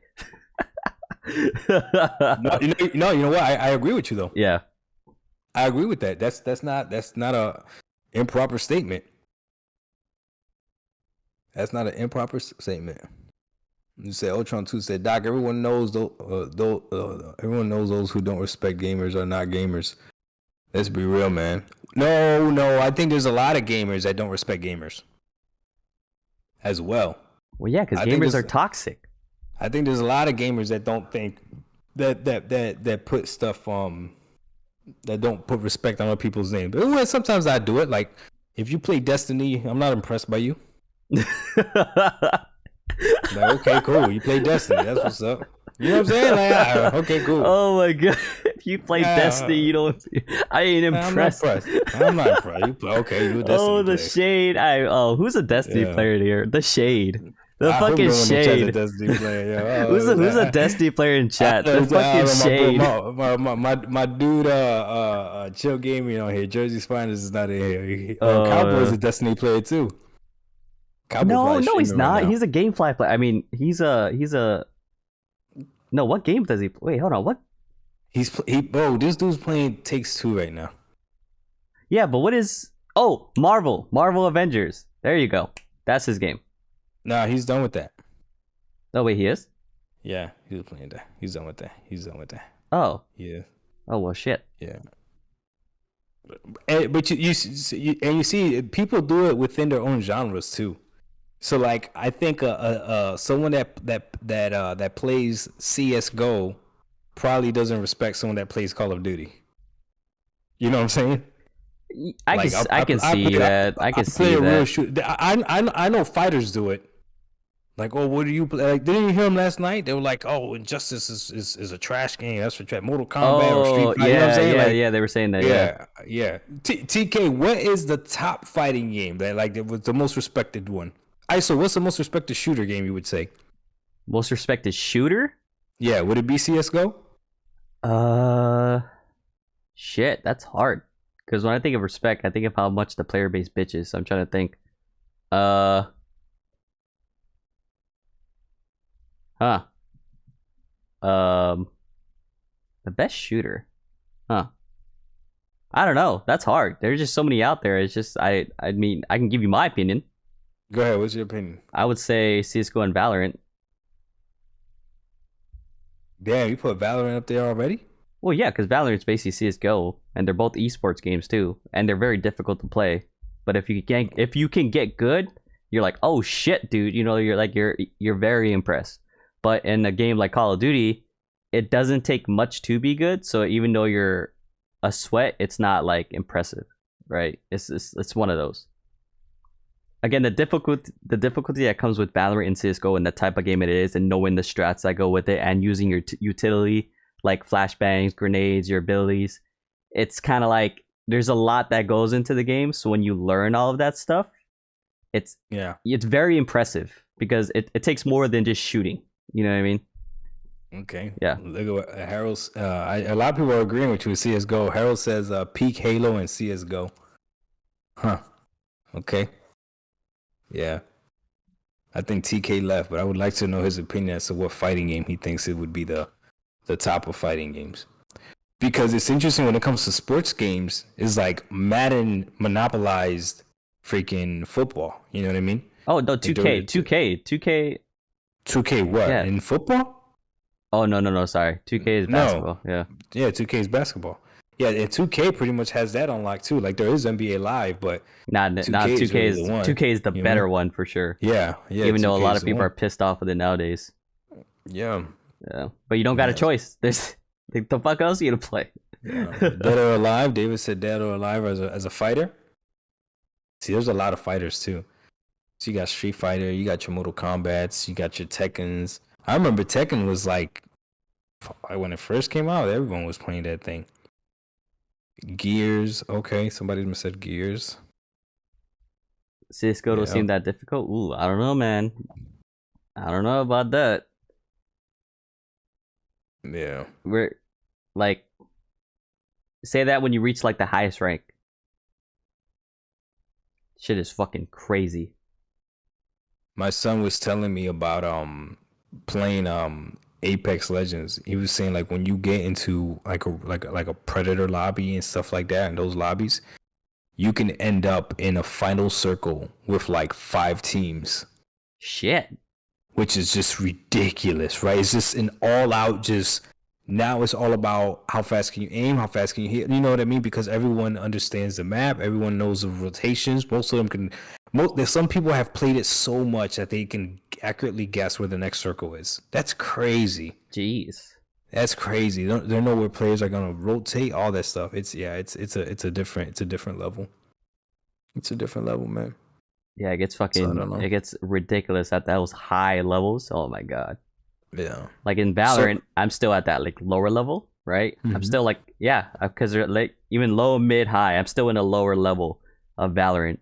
No, you know what? I agree with you though. Yeah, I agree with that. That's not a improper statement. That's not an improper statement. You say Ultron 2 said, Doc, everyone knows those who don't respect gamers are not gamers. Let's be real, man. No, I think there's a lot of gamers that don't respect gamers as well. Well, yeah, because gamers are toxic. I think there's a lot of gamers that don't think that put stuff that don't put respect on other people's names. But sometimes I do it. Like, if you play Destiny, I'm not impressed by you. Like, okay, cool. You play Destiny. That's what's up. You know what I'm saying? Like, okay, cool. Oh my god. If you play Destiny, you don't. I ain't impressed. I'm not impressed. Okay, you a Destiny Oh, the player. Shade. Who's a Destiny player here? The Shade. The fucking Shade. Who's a Destiny player in chat? The fucking Shade. My dude, Chill Gaming on here. Jersey's Finest is not in here. Cowboy's a Destiny player too. No, he's not. Right, he's a GameFly player. I mean, he's a. No, what game does he play? Wait, hold on. What? Bro, this dude's playing Takes-Two right now. Yeah, but what is? Oh, Marvel Avengers. There you go. That's his game. Nah, he's done with that. Oh wait, he is? Yeah, he was playing that. He's done with that. He's done with that. Oh. Yeah. Oh well, shit. Yeah. But you see people do it within their own genres too. So like I think someone that plays CS:GO probably doesn't respect someone that plays Call of Duty. You know what I'm saying? I can see that. I can see that. I know fighters do it. Like, oh, what do you play? Like, didn't you hear them last night? They were like, oh, Injustice is a trash game. That's for trash. Mortal Kombat or Street Fighter. Yeah, you know what I'm saying? Yeah, they were saying that. Yeah. TK, what is the top fighting game that was the most respected one? ISO, what's the most respected shooter game you would say? Most respected shooter? Yeah, would it be CS:GO? Shit, that's hard. Because when I think of respect, I think of how much the player base bitches. So I'm trying to think. The best shooter. I don't know. That's hard. There's just so many out there. It's just I mean, I can give you my opinion. Go ahead. What's your opinion? I would say CS:GO and Valorant. Damn, you put Valorant up there already? Well, yeah, because Valorant's basically CS:GO, and they're both esports games too, and they're very difficult to play. But if you can get good, you're like, oh shit, dude. You know, you're very impressed. But in a game like Call of Duty, it doesn't take much to be good. So even though you're a sweat, it's not like impressive, right? It's one of those. Again, the difficulty that comes with Valorant and CS:GO and the type of game it is, and knowing the strats that go with it, and using your utility like flashbangs, grenades, your abilities, it's kind of like there's a lot that goes into the game. So when you learn all of that stuff, it's very impressive because it takes more than just shooting. You know what I mean? Okay. Yeah. Look at what Harold's. A lot of people are agreeing with you with CS:GO. Harold says peak Halo and CS:GO. Huh. Okay. Yeah. I think TK left, but I would like to know his opinion as to what fighting game he thinks it would be the top of fighting games. Because it's interesting when it comes to sports games, it's like Madden monopolized freaking football. You know what I mean? Oh, no, 2K. 2K what? Yeah. In football? Oh, no, sorry. 2K is basketball. Yeah. Yeah, 2K is basketball. Yeah, and 2K pretty much has that unlocked too. Like there is NBA Live, but 2K is the better one for sure. Yeah. Even though a lot of people are pissed off with it nowadays. Yeah. But you don't got a choice. There's the fuck else you gonna play? Yeah. Dead or Alive. David said Dead or Alive as a fighter. See, there's a lot of fighters too. So you got Street Fighter, you got your Mortal Kombats, you got your Tekkens. I remember Tekken was like when it first came out, everyone was playing that thing. Gears, okay, somebody said Gears. CS:GO don't seem that difficult. Ooh, I don't know, man. I don't know about that. Yeah. We're like, say that when you reach like the highest rank. Shit is fucking crazy. My son was telling me about playing Apex Legends. He was saying like when you get into like a predator lobby and stuff like that, in those lobbies, you can end up in a final circle with like 5 teams. Shit. Which is just ridiculous, right? It's just an all-out just. Now it's all about how fast can you aim, how fast can you hit. You know what I mean? Because everyone understands the map, everyone knows the rotations. Most of them can. Some people have played it so much that they can accurately guess where the next circle is. That's crazy. Jeez. That's crazy. They know where players are gonna rotate, all that stuff. It's a different level. It's a different level, man. Yeah, it gets ridiculous at those high levels. Oh my god. Yeah. Like in Valorant, I'm still at that like lower level, right? Mm-hmm. I'm still like, because they're like even low, mid, high. I'm still in a lower level of Valorant.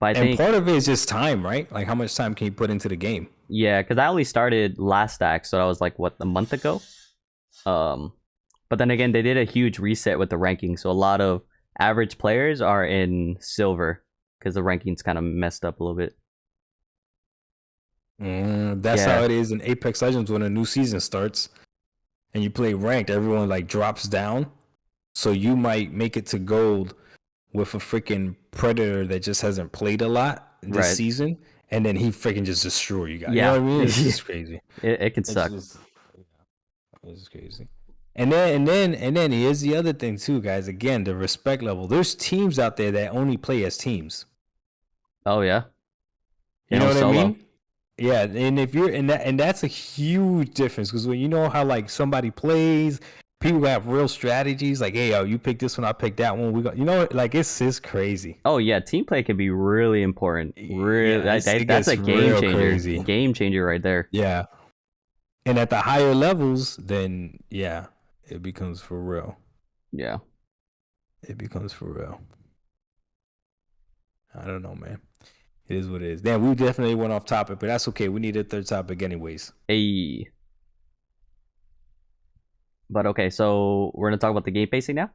But I think part of it is just time, right? Like how much time can you put into the game? Yeah, because I only started last stack, so I was like a month ago. But then again, they did a huge reset with the ranking, so a lot of average players are in silver because the ranking's kind of messed up a little bit. That's how it is in Apex Legends when a new season starts and you play ranked. Everyone like drops down, so you might make it to gold with a freaking predator that just hasn't played a lot this season, and then he freaking just destroy you guys. Yeah. You know what I mean? It's just crazy. It can suck. It's crazy. And then here's the other thing too, guys. Again, the respect level. There's teams out there that only play as teams. Oh yeah. You know what I mean? Yeah, and if you're in that, and that's a huge difference, because when you know how like somebody plays, people have real strategies. Like, hey, yo, you pick this one, I pick that one. We got, you know, like it's crazy. Oh yeah, team play can be really important. Really, Yeah, that's a game changer. Crazy. Game changer right there. Yeah, and at the higher levels, then yeah, it becomes for real. Yeah, it becomes for real. I don't know, man. It is what it is. Damn, we definitely went off topic, but that's okay. We need a third topic anyways. Hey. But okay, so we're going to talk about the game pacing now?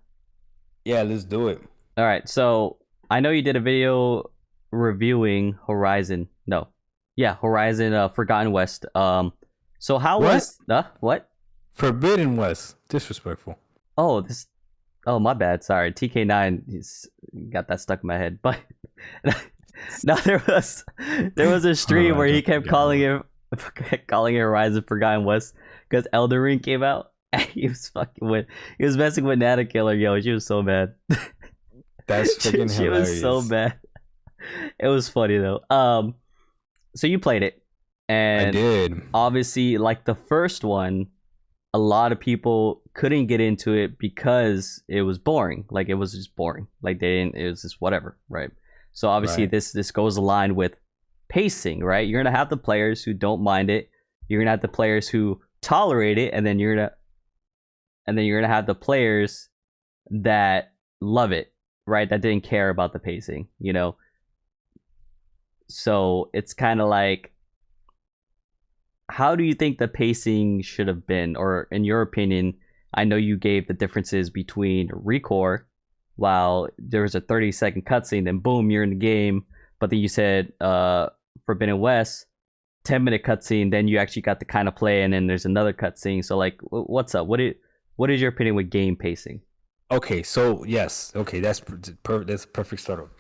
Yeah, let's do it. All right, so I know you did a video reviewing Horizon. No. Yeah, Horizon Forgotten West. So how was... what? Forbidden West. Disrespectful. Oh, my bad. Sorry. TK9 he's got that stuck in my head. But... No, there was a stream where he kept calling it Horizon Forgotten West because Elden Ring came out. And he was messing with Nana Killer. Yo, she was so mad. That's freaking hilarious. She was so bad. It was funny though. So you played it, and I did. Obviously, like the first one, a lot of people couldn't get into it because it was boring. Like it was just boring. Like it was just whatever, right? So obviously this goes aligned with pacing, right? You're gonna have the players who don't mind it. You're gonna have the players who tolerate it, and then you're gonna have the players that love it, right? That didn't care about the pacing, you know. So it's kind of like, how do you think the pacing should have been, or in your opinion? I know you gave the differences between Recore. While there was a 30-second cutscene, then boom, you're in the game. But then you said Forbidden West, 10-minute cutscene, then you actually got to kind of play, and then there's another cutscene. So like, what's up? What is your opinion with game pacing? Okay, so yes, okay, that's a perfect start.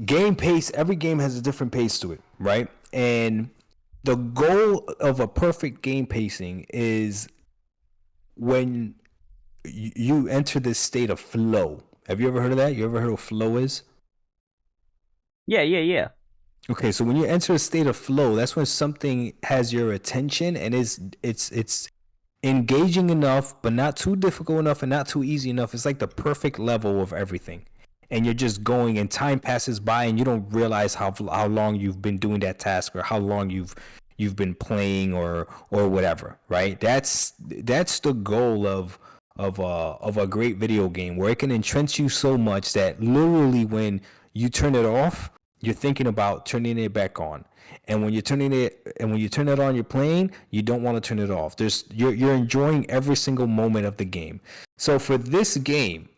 Game pace. Every game has a different pace to it, right? And the goal of a perfect game pacing is when you enter this state of flow. Have you ever heard of that? You ever heard of flow is? Yeah. Okay, so when you enter a state of flow, that's when something has your attention and it's engaging enough, but not too difficult enough and not too easy enough. It's like the perfect level of everything. And you're just going, and time passes by, and you don't realize how long you've been doing that task, or how long you've been playing, or whatever, right? That's the goal of a great video game, where it can entrench you so much that literally when you turn it off, you're thinking about turning it back on. And when you turn it on, you're playing, you don't want to turn it off. You're enjoying every single moment of the game. So for this game,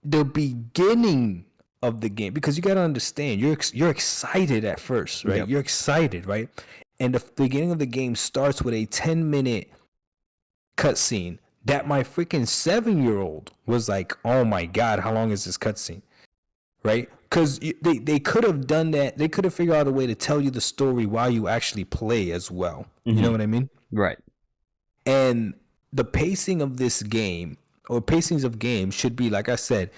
the beginning of the game, because you got to understand, you're excited at first, right? Yep. You're excited, right? And the beginning of the game starts with a 10-minute cutscene that my freaking 7-year-old was like, oh my God, how long is this cutscene? Right? Because they could have done that. They could have figured out a way to tell you the story while you actually play as well. Mm-hmm. You know what I mean? Right. And the pacing of this game, or pacings of games, should be, like I said,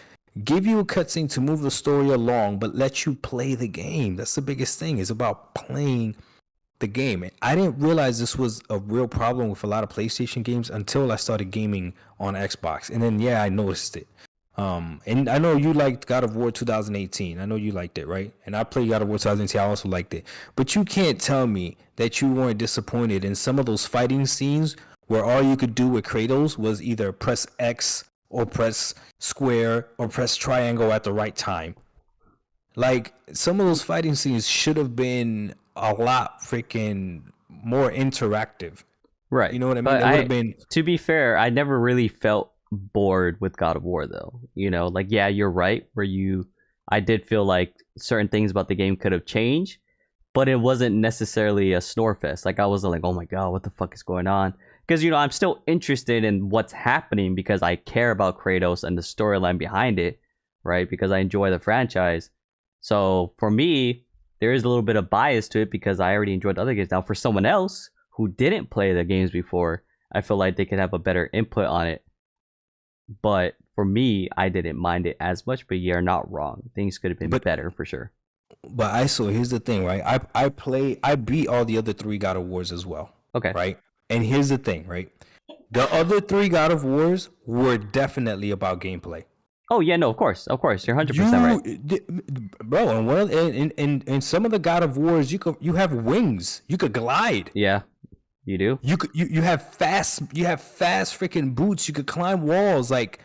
give you a cutscene to move the story along, but let you play the game. That's the biggest thing. It's about playing the game. And I didn't realize this was a real problem with a lot of PlayStation games until I started gaming on Xbox. And then, I noticed it. And I know you liked God of War 2018. I know you liked it, right? And I played God of War 2018. I also liked it. But you can't tell me that you weren't disappointed in some of those fighting scenes where all you could do with Kratos was either press X or press square or press triangle at the right time. Like, some of those fighting scenes should have been a lot freaking more interactive. Right. You know what I mean? But it would have been... To be fair, I never really felt bored with God of War, though. You know, like, yeah, you're right, I did feel like certain things about the game could have changed, but it wasn't necessarily a snore fest. Like, I wasn't like, oh my God, what the fuck is going on? Because, you know, I'm still interested in what's happening because I care about Kratos and the storyline behind it, right? Because I enjoy the franchise. So for me, there is a little bit of bias to it because I already enjoyed other games. Now, for someone else who didn't play the games before, I feel like they could have a better input on it. But for me, I didn't mind it as much. But you're not wrong. Things could have been better for sure. But here's the thing, right? I beat all the other 3 God of Wars as well. Okay. Right? And here's the thing, right? The other 3 God of Wars were definitely about gameplay. Oh yeah, no, of course, you're 100% right, bro. And one in some of the God of Wars, you have wings, you could glide. Yeah, you do. You have fast freaking boots. You could climb walls, like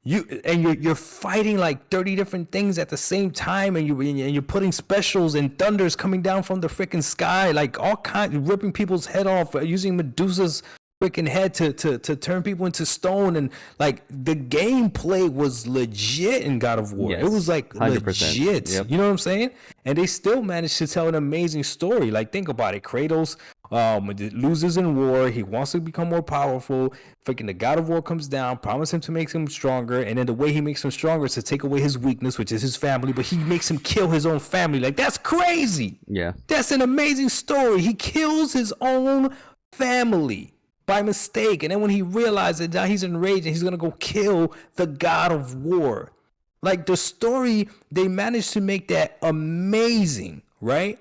you're fighting like 30 different things at the same time, and you're putting specials and thunders coming down from the freaking sky, like all kinds, ripping people's head off, using Medusa's freaking head to turn people into stone. And like the gameplay was legit in God of War. Yes, it was like 100%. Legit. Yep. You know what I'm saying? And they still managed to tell an amazing story. Like, think about it. Kratos loses in war. He wants to become more powerful. Freaking the God of War comes down, promise him to make him stronger, and then the way he makes him stronger is to take away his weakness, which is his family, but he makes him kill his own family. Like, that's crazy. Yeah. That's an amazing story. He kills his own family by mistake, and then when he realizes that he's enraged and he's gonna go kill the God of War. Like, the story, they managed to make that amazing, right?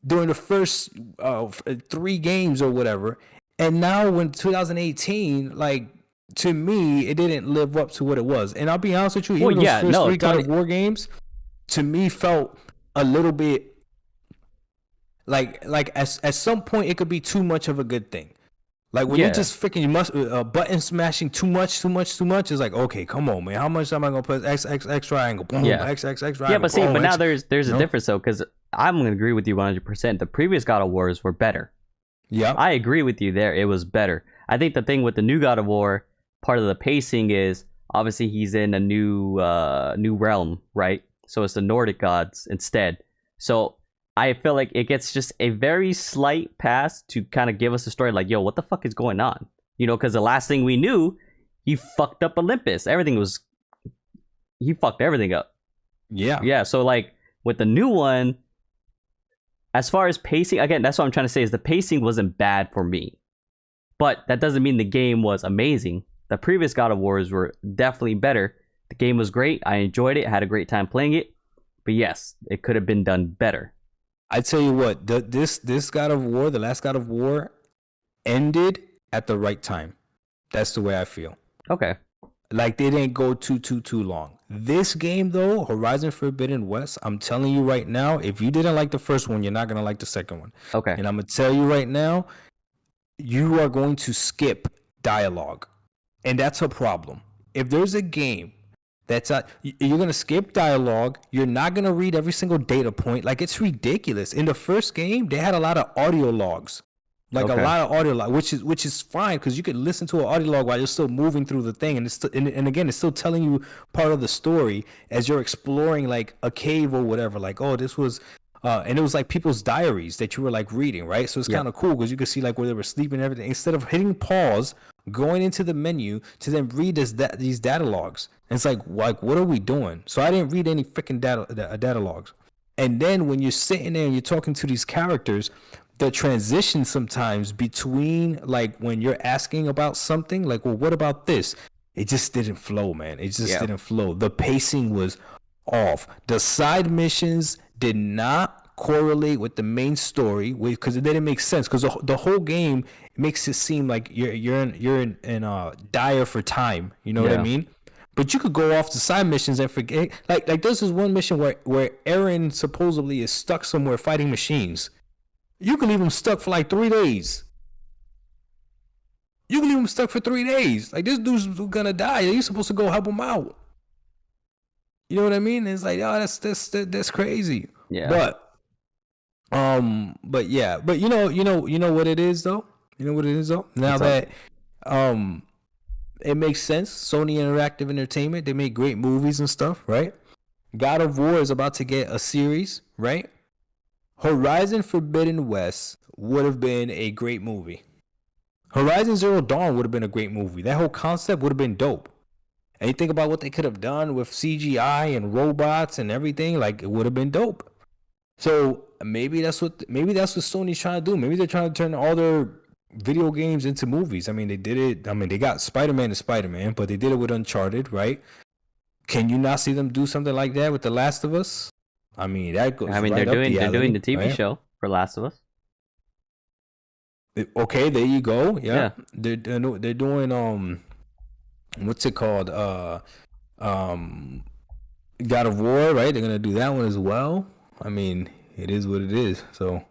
During the first 3 games or whatever. And now when 2018, like, to me, it didn't live up to what it was. And I'll be honest with you, even those first 3 God of War games, to me, felt a little bit like at some point it could be too much of a good thing. Like, when you just freaking button smashing too much, it's like, okay, come on, man. How much am I gonna put X triangle? Boom, X triangle. Yeah, but see, but now there's a difference though, because I'm gonna agree with you 100%. The previous God of Wars were better. Yeah, I agree with you there. It was better. I think the thing with the new God of War, part of the pacing is obviously he's in a new realm, right? So it's the Nordic gods instead. So I feel like it gets just a very slight pass to kind of give us a story like, yo, what the fuck is going on? You know, because the last thing we knew, he fucked up Olympus. He fucked everything up. Yeah. Yeah, so like with the new one, as far as pacing, again, that's what I'm trying to say is the pacing wasn't bad for me. But that doesn't mean the game was amazing. The previous God of Wars were definitely better. The game was great. I enjoyed it. Had a great time playing it. But yes, it could have been done better. I tell you what, this God of War, the last God of War, ended at the right time. That's the way I feel. Okay. Like, they didn't go too long. This game though, Horizon Forbidden West, I'm telling you right now, if you didn't like the first one, you're not gonna like the second one. Okay. And I'm gonna tell you right now, you are going to skip dialogue, and that's a problem. If there's a game you're going to skip dialogue, you're not going to read every single data point. Like, it's ridiculous. In the first game, they had a lot of audio logs. A lot of audio log, which is fine, because you could listen to an audio log while you're still moving through the thing, and it's and again, it's still telling you part of the story as you're exploring like a cave or whatever. Like, oh, this was and it was like people's diaries that you were like reading, right? So it's kind of cool because you could see like where they were sleeping and everything. Instead of hitting pause, going into the menu to then read these data logs. And it's like, what are we doing? So I didn't read any freaking data logs. And then when you're sitting there and you're talking to these characters, the transition sometimes between like when you're asking about something, like, well, what about this? It just didn't flow, man. It just didn't flow. The pacing was off. The side missions did not correlate with the main story because it didn't make sense. Because the whole game makes it seem like you're in dire for time. You know what I mean? But you could go off to side missions and forget. Like this is one mission where Aaron supposedly is stuck somewhere fighting machines. You can leave him stuck for like 3 days. You can leave him stuck for 3 days. Like, this dude's gonna die. You're supposed to go help him out. You know what I mean? It's like, oh, that's crazy. Yeah. But yeah. But you know what it is though. You know what it is though. Now that it makes sense. Sony Interactive Entertainment, they make great movies and stuff, right? God of War is about to get a series, right? Horizon Forbidden West would have been a great movie. Horizon Zero Dawn would have been a great movie. That whole concept would have been dope. And you think about what they could have done with CGI and robots and everything, like it would have been dope. So maybe that's what Sony's trying to do. Maybe they're trying to turn all their video games into movies. I mean, they did it. I mean, they got Spider-Man to Spider-Man, but they did it with Uncharted, right? Can you not see them do something like that with The Last of Us? I mean, that goes. I mean, right they're doing the TV right? show for Last of Us. Okay, there you go. Yeah. They're doing what's it called? God of War, right? They're gonna do that one as well. I mean, it is what it is. So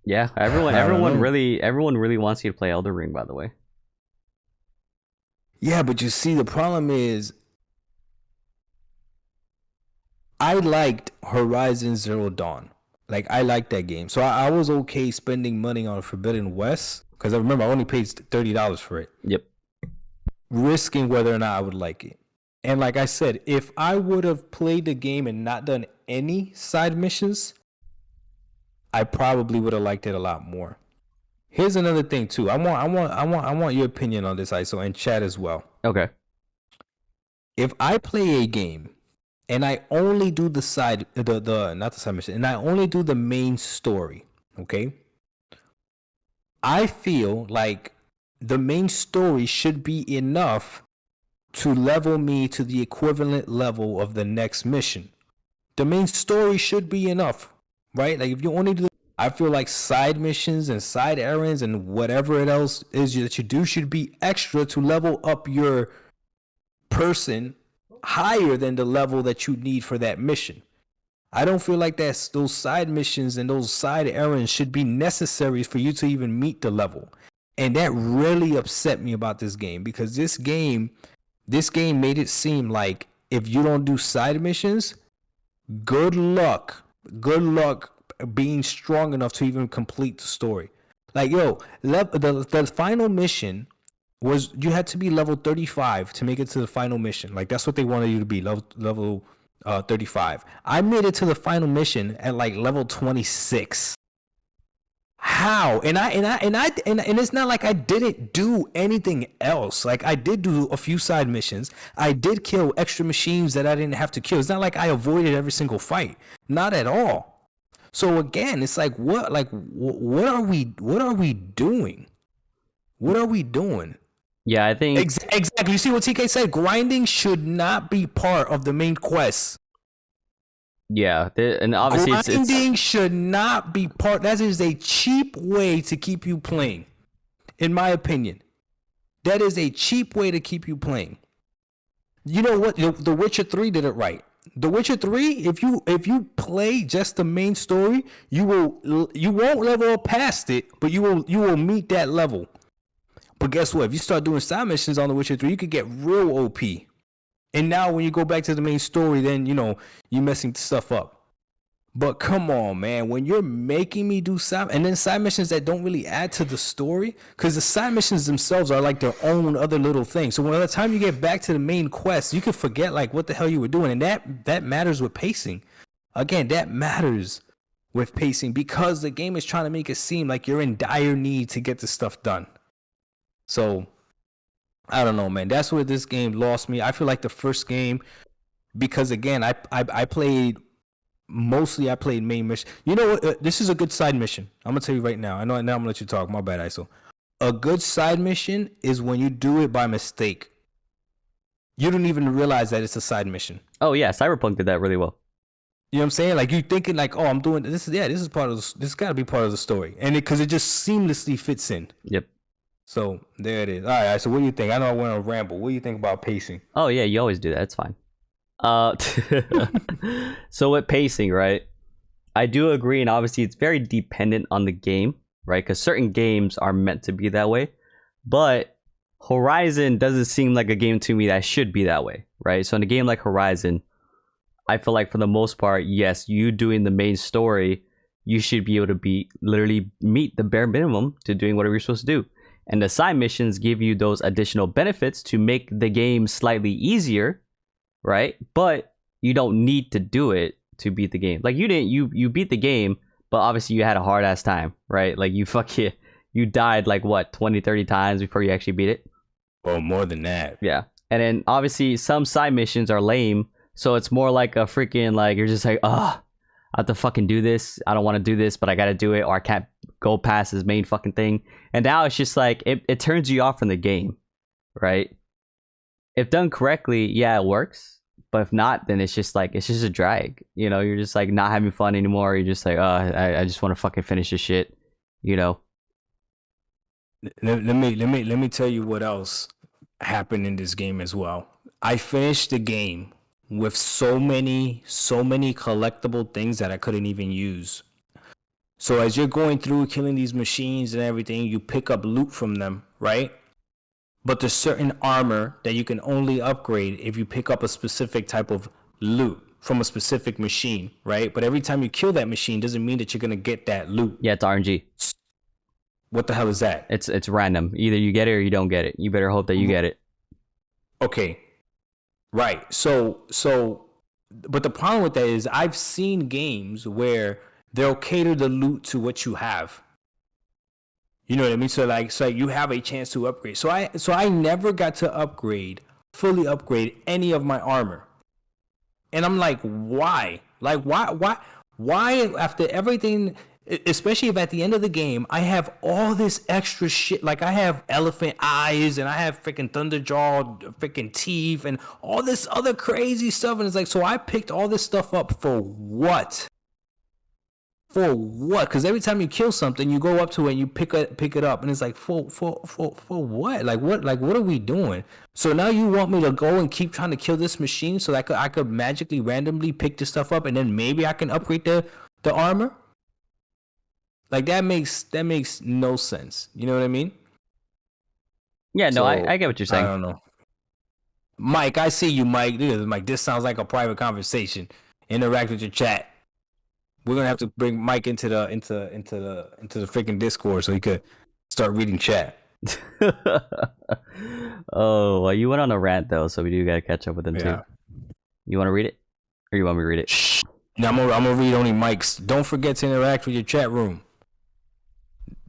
yeah, everyone really wants you to play Elden Ring, by the way. Yeah, but you see, the problem is, I liked Horizon Zero Dawn. Like, I liked that game, so I was okay spending money on Forbidden West because I remember I only paid $30 for it. Yep. Risking whether or not I would like it. And like I said, if I would have played the game and not done any side missions, I probably would have liked it a lot more. Here's another thing too. I want your opinion on this, ISO, and chat as well. Okay. If I play a game and I only do the side not the side mission, and I only do the main story, okay? I feel like the main story should be enough to level me to the equivalent level of the next mission. The main story should be enough, right? Like if you only do, I feel like side missions and side errands and whatever it else is that you do should be extra to level up your person higher than the level that you need for that mission. I don't feel like those side missions and those side errands should be necessary for you to even meet the level. And that really upset me about this game, because this game made it seem like if you don't do side missions, good luck being strong enough to even complete the story. Like, yo, the final mission was you had to be level 35 to make it to the final mission. Like, that's what they wanted you to be, level 35. I made it to the final mission at like level 26. How? And it's not like I didn't do anything else. Like, I did do a few side missions. I did kill extra machines that I didn't have to kill. It's not like I avoided every single fight. Not at all. So again, it's like, what are we doing? What are we doing? Yeah, I think exactly. You see what TK said? Grinding should not be part of the main quest. Yeah, and obviously grinding should not be part. That is a cheap way to keep you playing, in my opinion. That is a cheap way to keep you playing. You know what? The Witcher 3 did it right. The Witcher 3, if you play just the main story, you won't level up past it, but you will meet that level. But guess what? If you start doing side missions on The Witcher 3, you could get real OP. And now when you go back to the main story, then, you're messing stuff up. But come on, man. When you're making me do side missions that don't really add to the story, because the side missions themselves are like their own other little thing. So by the time you get back to the main quest, you can forget like what the hell you were doing. And that matters with pacing. Again, that matters with pacing because the game is trying to make it seem like you're in dire need to get this stuff done. So, I don't know, man. That's where this game lost me. I feel like the first game, because again, I played main mission. You know what? This is a good side mission. I'm gonna tell you right now. I know. Now I'm gonna let you talk. My bad, ISO. A good side mission is when you do it by mistake. You don't even realize that it's a side mission. Oh yeah, Cyberpunk did that really well. You know what I'm saying? Like, you thinking like, oh, I'm doing this. This is part of this. Got to be part of the story, and because it just seamlessly fits in. Yep. So there it is. All right. So what do you think? I know I went on a ramble. What do you think about pacing? Oh yeah, you always do that. It's fine. So with pacing, right? I do agree, and obviously it's very dependent on the game, right? Because certain games are meant to be that way, but Horizon doesn't seem like a game to me that should be that way, right? So in a game like Horizon, I feel like for the most part, yes, you doing the main story, you should be able to literally meet the bare minimum to doing whatever you're supposed to do. And the side missions give you those additional benefits to make the game slightly easier, right? But you don't need to do it to beat the game. Like, you beat the game, but obviously you had a hard ass time, right? Like, you died like what, 20, 30 times before you actually beat it? Oh, more than that. Yeah. And then obviously some side missions are lame, so it's more like a freaking like you're just like, I have to fucking do this. I don't want to do this, but I gotta do it, or I can't go past this main fucking thing. And now it's just like it turns you off from the game, right? If done correctly, yeah, it works. But if not, then it's just a drag. You know, you're just like not having fun anymore. You're just like, I just want to fucking finish this shit. You know. Let me tell you what else happened in this game as well. I finished the game with so many collectible things that I couldn't even use. So as you're going through killing these machines and everything, you pick up loot from them, right? But there's certain armor that you can only upgrade if you pick up a specific type of loot from a specific machine, right? But every time you kill that machine doesn't mean that you're gonna get that loot. Yeah, it's RNG. What the hell is that? It's random. Either you get it or you don't get it. You better hope that you get it. Okay. Right. So but the problem with that is I've seen games where they'll cater the loot to what you have. You know what I mean? So you have a chance to upgrade. So I never got to fully upgrade any of my armor. And I'm like, why? Like why after everything, especially if at the end of the game I have all this extra shit, like I have elephant eyes and I have freaking thunderjaw freaking teeth and all this other crazy stuff, and it's like, so I picked all this stuff up for what? For what? Because every time you kill something, you go up to it and you pick it up, and it's like, for what? Like what are we doing? So now you want me to go and keep trying to kill this machine so that I could magically randomly pick this stuff up, and then maybe I can upgrade the armor? Like that makes no sense. You know what I mean? Yeah, no, I get what you're saying. I don't know. Mike, I see you, Mike. Mike, this sounds like a private conversation. Interact with your chat. We're gonna have to bring Mike into the freaking Discord so he could start reading chat. Oh, well, you went on a rant though, so we do gotta catch up with him too. You want to read it, or you want me to read it? Shh. No, I'm gonna read only Mike's. Don't forget to interact with your chat room.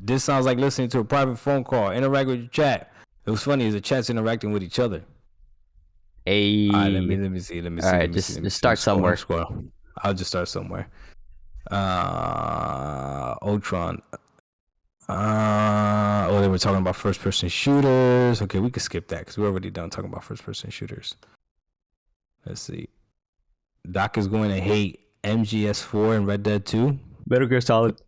This sounds like listening to a private phone call. Interact with your chat. It was funny, is the chat's interacting with each other. Hey. All right, let me see. All right, just start somewhere. I'll just start somewhere. Ultron. They were talking about first-person shooters. Okay, we could skip that because we're already done talking about first-person shooters. Let's see. Doc is going to hate MGS4 and Red Dead 2. Metal Gear Solid.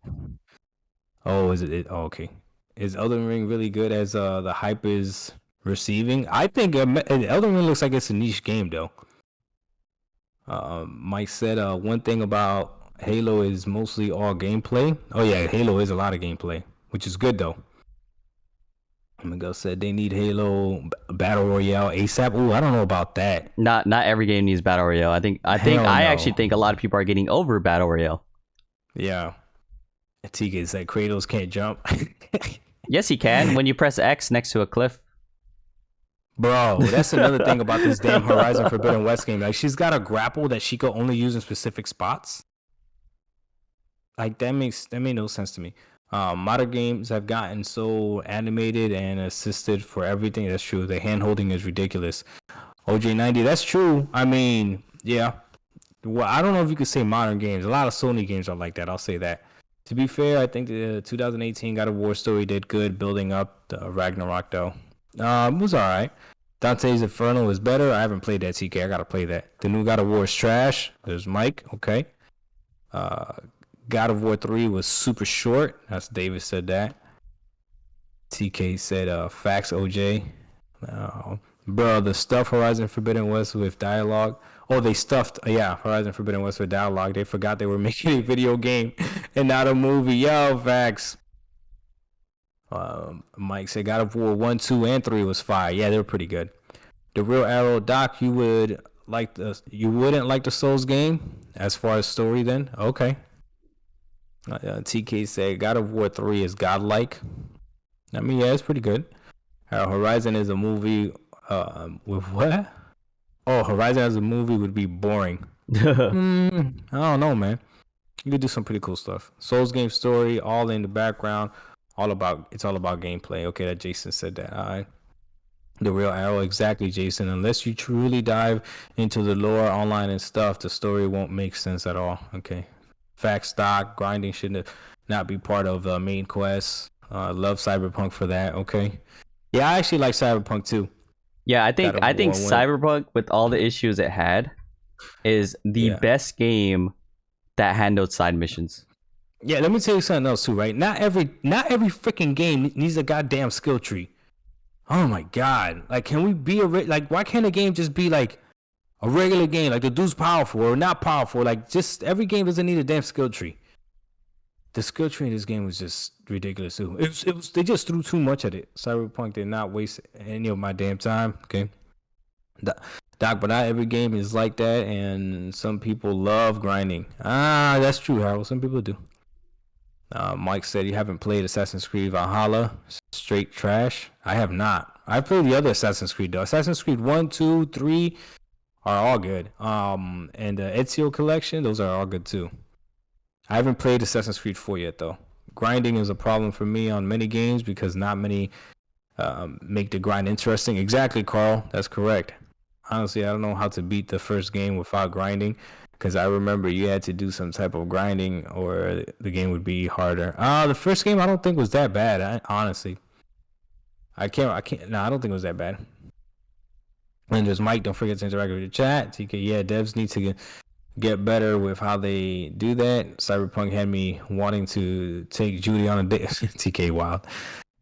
Oh, is it? Oh, okay. Is Elden Ring really good as the hype is receiving? I think Elden Ring looks like it's a niche game, though. Mike said one thing about Halo is mostly all gameplay. Oh yeah, Halo is a lot of gameplay, which is good though. Miguel said they need Halo Battle Royale ASAP. Ooh, I don't know about that. Not every game needs Battle Royale. I actually think a lot of people are getting over Battle Royale. Yeah. TK said Kratos can't jump. Yes, he can when you press X next to a cliff. Bro, that's another thing about this damn Horizon Forbidden West game. Like, she's got a grapple that she could only use in specific spots. Like, that made no sense to me. Modern games have gotten so animated and assisted for everything. That's true. The hand holding is ridiculous. OJ90, that's true. I mean, yeah. Well, I don't know if you could say modern games. A lot of Sony games are like that. I'll say that. To be fair, I think the 2018 God of War story did good building up the Ragnarok, though. It was all right. Dante's Inferno is better. I haven't played that, TK. I got to play that. The new God of War is trash. There's Mike. Okay. God of War 3 was super short. That's David said that. TK said, facts, OJ. Bro, the stuff Horizon Forbidden West with dialogue. Oh, they stuffed, Horizon Forbidden West with dialogue. They forgot they were making a video game and not a movie. Yo, facts. Mike said God of War 1, 2, and 3 was fire. Yeah, they were pretty good. The Real Arrow, Doc, you wouldn't like the Souls game as far as story then? Okay. TK said God of War 3 is godlike. I mean, yeah, it's pretty good. Horizon is a movie with what? Oh, Horizon as a movie would be boring. I don't know, man. You could do some pretty cool stuff. Souls game story, all in the background. It's all about gameplay. Okay, that Jason said that. All right. The real arrow, exactly, Jason. Unless you truly dive into the lore online and stuff, the story won't make sense at all. Okay. Fact stock, grinding should not be part of main quest. Love Cyberpunk for that, okay? Yeah, I actually like Cyberpunk too. Yeah, I God think of War one. Cyberpunk, with all the issues it had, is the Yeah. best game that handled side missions. Yeah, let me tell you something else too, right? Not every freaking game needs a goddamn skill tree. Oh my god! Like, can we be like? Why can't a game just be like a regular game? Like, the dude's powerful or not powerful? Like, just every game doesn't need a damn skill tree. The skill tree in this game was just ridiculous too. It was they just threw too much at it. Cyberpunk did not waste any of my damn time. Okay, Doc, but not every game is like that, and some people love grinding. Ah, that's true, Harold. Some people do. Mike said you haven't played Assassin's Creed Valhalla. Straight trash. I have not. I've played the other Assassin's Creed though. Assassin's Creed 1, 2, 3 are all good. And the Ezio collection, those are all good too. I haven't played Assassin's Creed 4 yet though. Grinding is a problem for me on many games because not many make the grind interesting. Exactly, Carl. That's correct. Honestly, I don't know how to beat the first game without grinding. Because I remember you had to do some type of grinding or the game would be harder. The first game I don't think was that bad. Honestly, I can't. No, I don't think it was that bad. And there's Mike. Don't forget to interact with the chat. TK, yeah, devs need to get better with how they do that. Cyberpunk had me wanting to take Judy on a date. TK wild.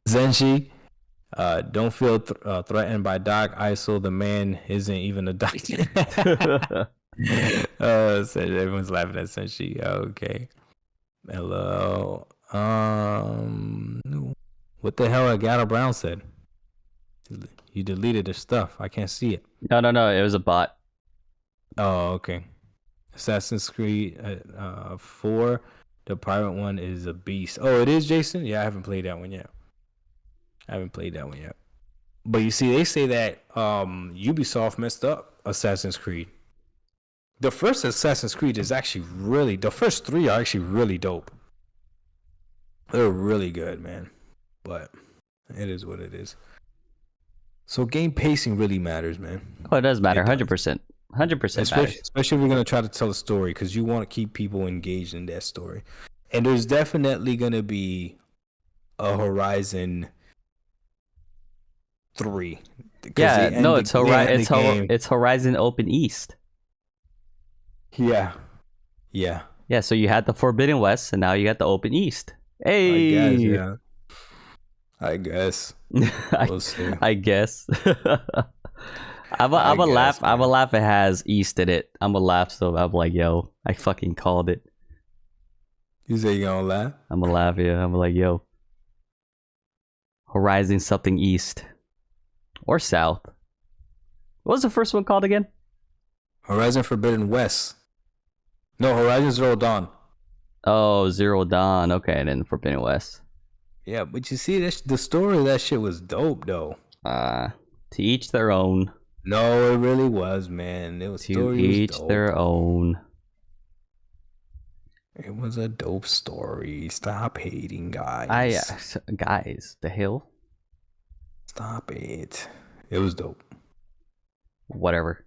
Zenshi, don't feel threatened by Doc. ISO, the man isn't even a doctor. So everyone's laughing at Senshi. Okay. Hello. What the hell Agatha Brown said? You deleted the stuff. I can't see it. No. It was a bot. Oh, okay. Assassin's Creed 4, the pirate one is a beast. Oh, it is, Jason? Yeah, I haven't played that one yet. But you see, they say that Ubisoft messed up Assassin's Creed. The first Assassin's Creed is actually the first 3 are actually really dope. They're really good, man. But it is what it is. So game pacing really matters, man. Oh, it does matter. 100%. 100% matters. Especially if we're going to try to tell a story, because you want to keep people engaged in that story. And there's definitely going to be a Horizon 3. Yeah, no, it's Horizon Open East. Yeah. Yeah, so you had the Forbidden West, and now you got the Open East. Hey! I guess. We'll see. I guess. I'm a laugh. Man. I'm a laugh. It has East in it. I'm a laugh. So I'm like, yo, I fucking called it. You say you gonna laugh? I'm a laugh. Yeah. I'm like, yo, Horizon something East or South. What was the first one called again? Horizon Forbidden West. No, Horizon Zero Dawn. Oh, Zero Dawn. Okay, and then Forbidden West. Yeah, but you see, the story of that shit was dope, though. To each their own. No, it really was, man. It was to each their own. It was a dope story. Stop hating, guys. Guys, the hill. Stop it. It was dope. Whatever.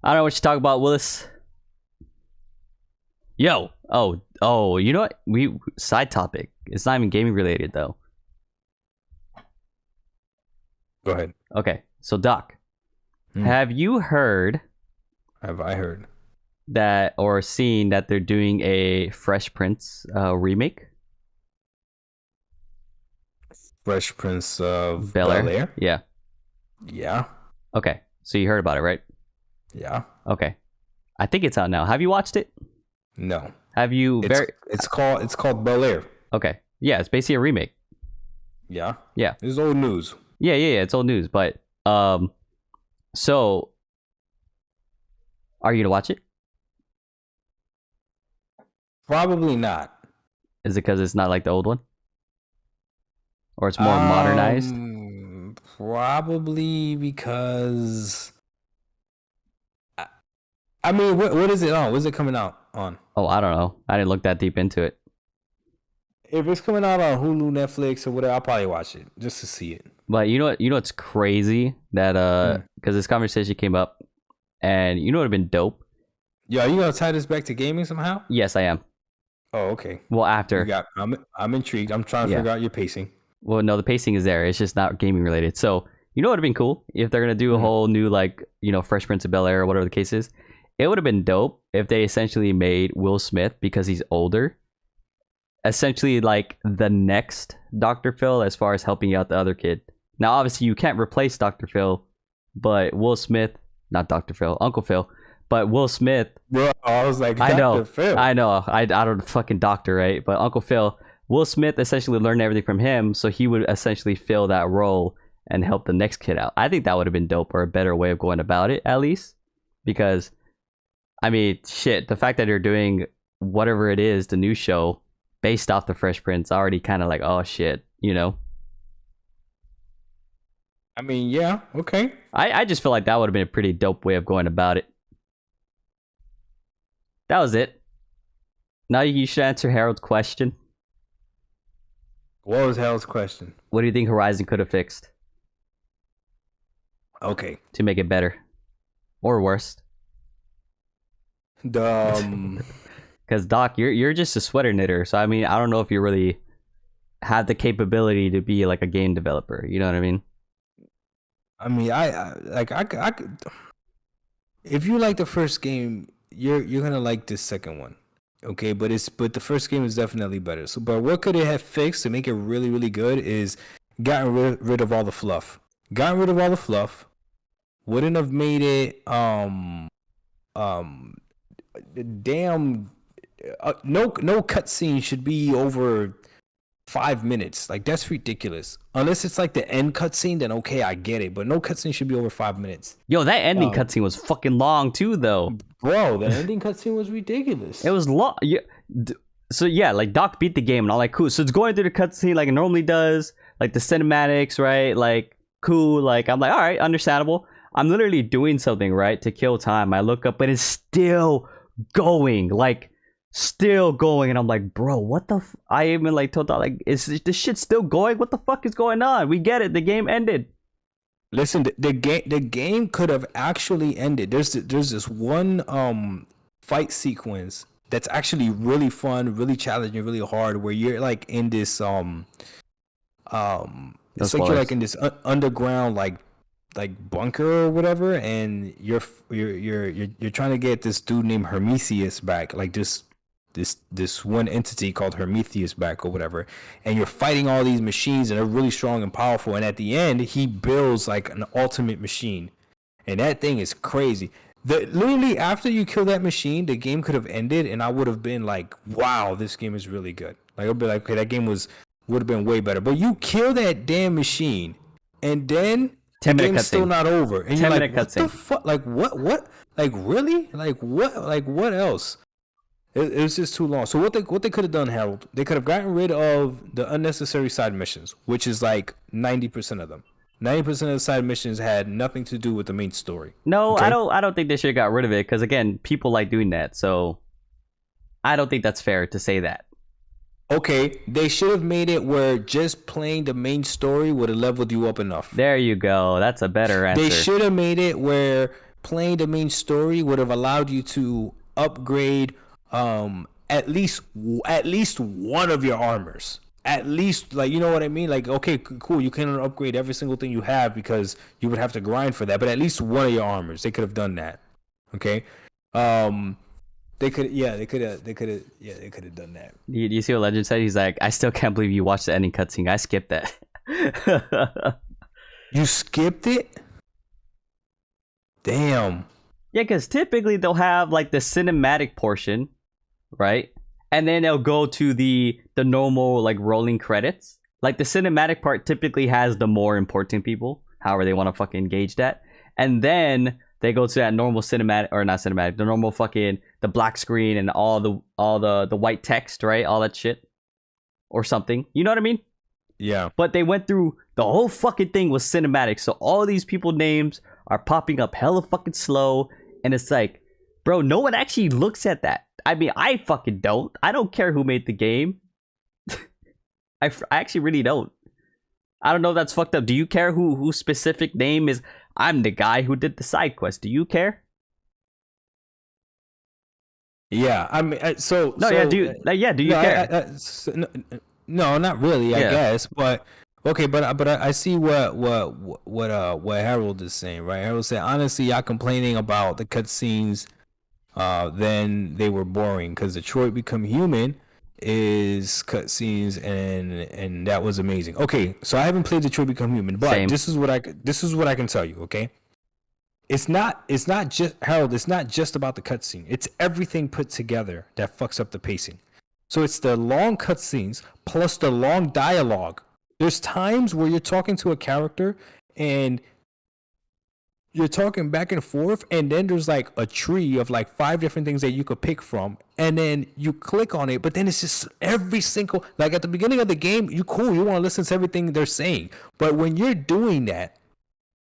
I don't know what you talk about, Willis. Yo. Oh, you know what? Side topic. It's not even gaming related though. Go ahead. Okay. So Doc, have you heard? Have I heard that or seen that they're doing a Fresh Prince remake? Fresh Prince of Bel-Air? Yeah. Yeah. Okay. So you heard about it, right? Yeah. Okay. I think it's out now. Have you watched it? No. Have you? It's called Bel-Air. Okay. Yeah, it's basically a remake. Yeah. Yeah. It's old news. Yeah. It's old news, but so are you gonna watch it? Probably not. Is it because it's not like the old one, or it's more modernized? Probably because. I mean, what is it on? What is it coming out on? Oh, I don't know. I didn't look that deep into it. if it's coming out on Hulu, Netflix, or whatever, I'll probably watch it just to see it. But you know what? You know what's crazy that because this conversation came up, and you know what would have been dope. Yo, are you gonna tie this back to gaming somehow? Yes, I am. Oh, okay. Well, after I'm intrigued. I'm trying to figure out your pacing. Well, no, the pacing is there. It's just not gaming related. So you know what would have been cool if they're gonna do a whole new like Fresh Prince of Bel-Air or whatever the case is. It would have been dope if they essentially made Will Smith, because he's older, essentially like the next Dr. Phil as far as helping out the other kid. Now, obviously, you can't replace Dr. Phil, but Will Smith, not Dr. Phil, Uncle Phil, but Will Smith. Bro, I was like, Dr. Phil. I know. I don't fucking doctor, right? But Uncle Phil, Will Smith essentially learned everything from him, so he would essentially fill that role and help the next kid out. I think that would have been dope, or a better way of going about it, at least. Because, I mean, shit, the fact that they're doing whatever it is, the new show, based off the Fresh Prince, already kind of like, oh shit, I mean, yeah, okay. I just feel like that would have been a pretty dope way of going about it. That was it. Now you should answer Harold's question. What was Harold's question? What do you think Horizon could have fixed? Okay. To make it better. Or worse. Because Doc, you're just a sweater knitter, so I mean, I don't know if you really have the capability to be like a game developer. You know what I mean? I mean, I could. If you like the first game, you're gonna like this second one, okay? But the first game is definitely better. So, but what could it have fixed to make it really, really good is gotten rid of all the fluff. Gotten rid of all the fluff wouldn't have made it no cutscene should be over 5 minutes. Like, that's ridiculous. Unless it's like the end cutscene, then okay, I get it. But no cutscene should be over 5 minutes. Yo, that ending cutscene was fucking long too, though. Bro, the ending cutscene was ridiculous. It was long. Yeah. So yeah, like Doc beat the game and all, like, cool. So it's going through the cutscene like it normally does, like the cinematics, right? Like, cool. Like, I'm like, all right, understandable. I'm literally doing something, right, to kill time. I look up, but it's still going, like, still going, and I'm like, bro, what the I even like told that, like, is this shit still going? What the fuck is going on? We get it, the game ended. Listen, the game could have actually ended. There's this one fight sequence that's actually really fun, really challenging, really hard, where you're like in this it's like you're like in this underground like bunker or whatever, and you're trying to get this dude named Prometheus back, like this one entity called Prometheus back or whatever, and you're fighting all these machines and they're really strong and powerful, and at the end he builds like an ultimate machine, and that thing is crazy. Literally after you kill that machine, the game could have ended, and I would have been like, wow, this game is really good. Like, I'd be like, okay, that game would have been way better. But you kill that damn machine, and then the game's still not over, and you're like, what the fuck? Like, what? Like, really? Like, what? Like, what else? It was just too long. So what they could have done, Harold, they could have gotten rid of the unnecessary side missions, which is like 90% of them. 90% of the side missions had nothing to do with the main story. No, okay? I don't think they should have got rid of it, because again, people like doing that. So I don't think that's fair to say that. Okay, they should have made it where just playing the main story would have leveled you up enough. There you go. That's a better answer. They should have made it where playing the main story would have allowed you to upgrade at least one of your armors. At least, like, you know what I mean? Like, okay, cool, you can't upgrade every single thing you have because you would have to grind for that, but at least one of your armors, they could have done that. Okay? They could have done that. You see what Legend said? He's like, I still can't believe you watched the ending cutscene. I skipped that. You skipped it? Damn. Yeah, because typically they'll have like the cinematic portion, right? And then they'll go to the normal like rolling credits. Like the cinematic part typically has the more important people, however they want to fucking engage that. And then they go to that normal cinematic, or not cinematic, the normal fucking the black screen and all the white text, right? All that shit. Or something. You know what I mean? Yeah. But they went through the whole fucking thing with cinematic. So all these people names are popping up hella fucking slow. And it's like, bro, no one actually looks at that. I mean, I fucking don't. I don't care who made the game. I actually really don't. I don't know if that's fucked up. Do you care whose specific name is? I'm the guy who did the side quest. Do you care? Yeah, I mean, No, yeah. Do you care? No, not really. I Yeah. guess, but okay, but I see what Harold is saying, right? Harold said, honestly, y'all complaining about the cutscenes, then they were boring because Detroit Become Human is cutscenes, and that was amazing. Okay, so I haven't played Detroit Become Human, but Same. this is what I can tell you. Okay, it's not just Harold. It's not just about the cutscene. It's everything put together that fucks up the pacing. So it's the long cutscenes plus the long dialogue. There's times where you're talking to a character and you're talking back and forth, and then there's like a tree of like 5 different things that you could pick from, and then you click on it, but then it's just every single, like at the beginning of the game, you want to listen to everything they're saying, but when you're doing that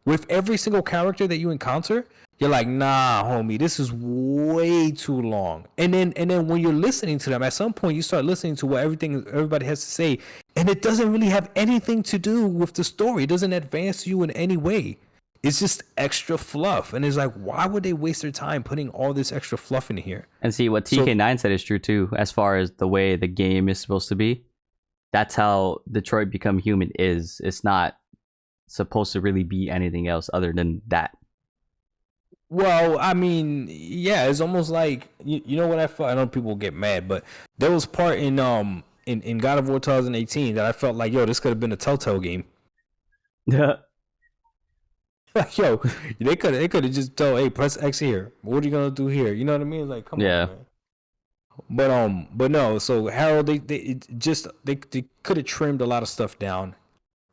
with every single character that you encounter, you're like, nah, homie, this is way too long. And then when you're listening to them, at some point you start listening to what everybody has to say, and it doesn't really have anything to do with the story. It doesn't advance you in any way. It's just extra fluff. And it's like, why would they waste their time putting all this extra fluff in here? And see, what TK9 said is true too, as far as the way the game is supposed to be. That's how Detroit Become Human is. It's not supposed to really be anything else other than that. Well, I mean, yeah, it's almost like, you know what I felt? I know people get mad, but there was part in God of War 2018 that I felt like, yo, this could have been a Telltale game. Yeah. Like, yo, they could have just told, hey, press X here. What are you gonna do here? You know what I mean? Like, come on, man. But no. So Harold, they could have trimmed a lot of stuff down,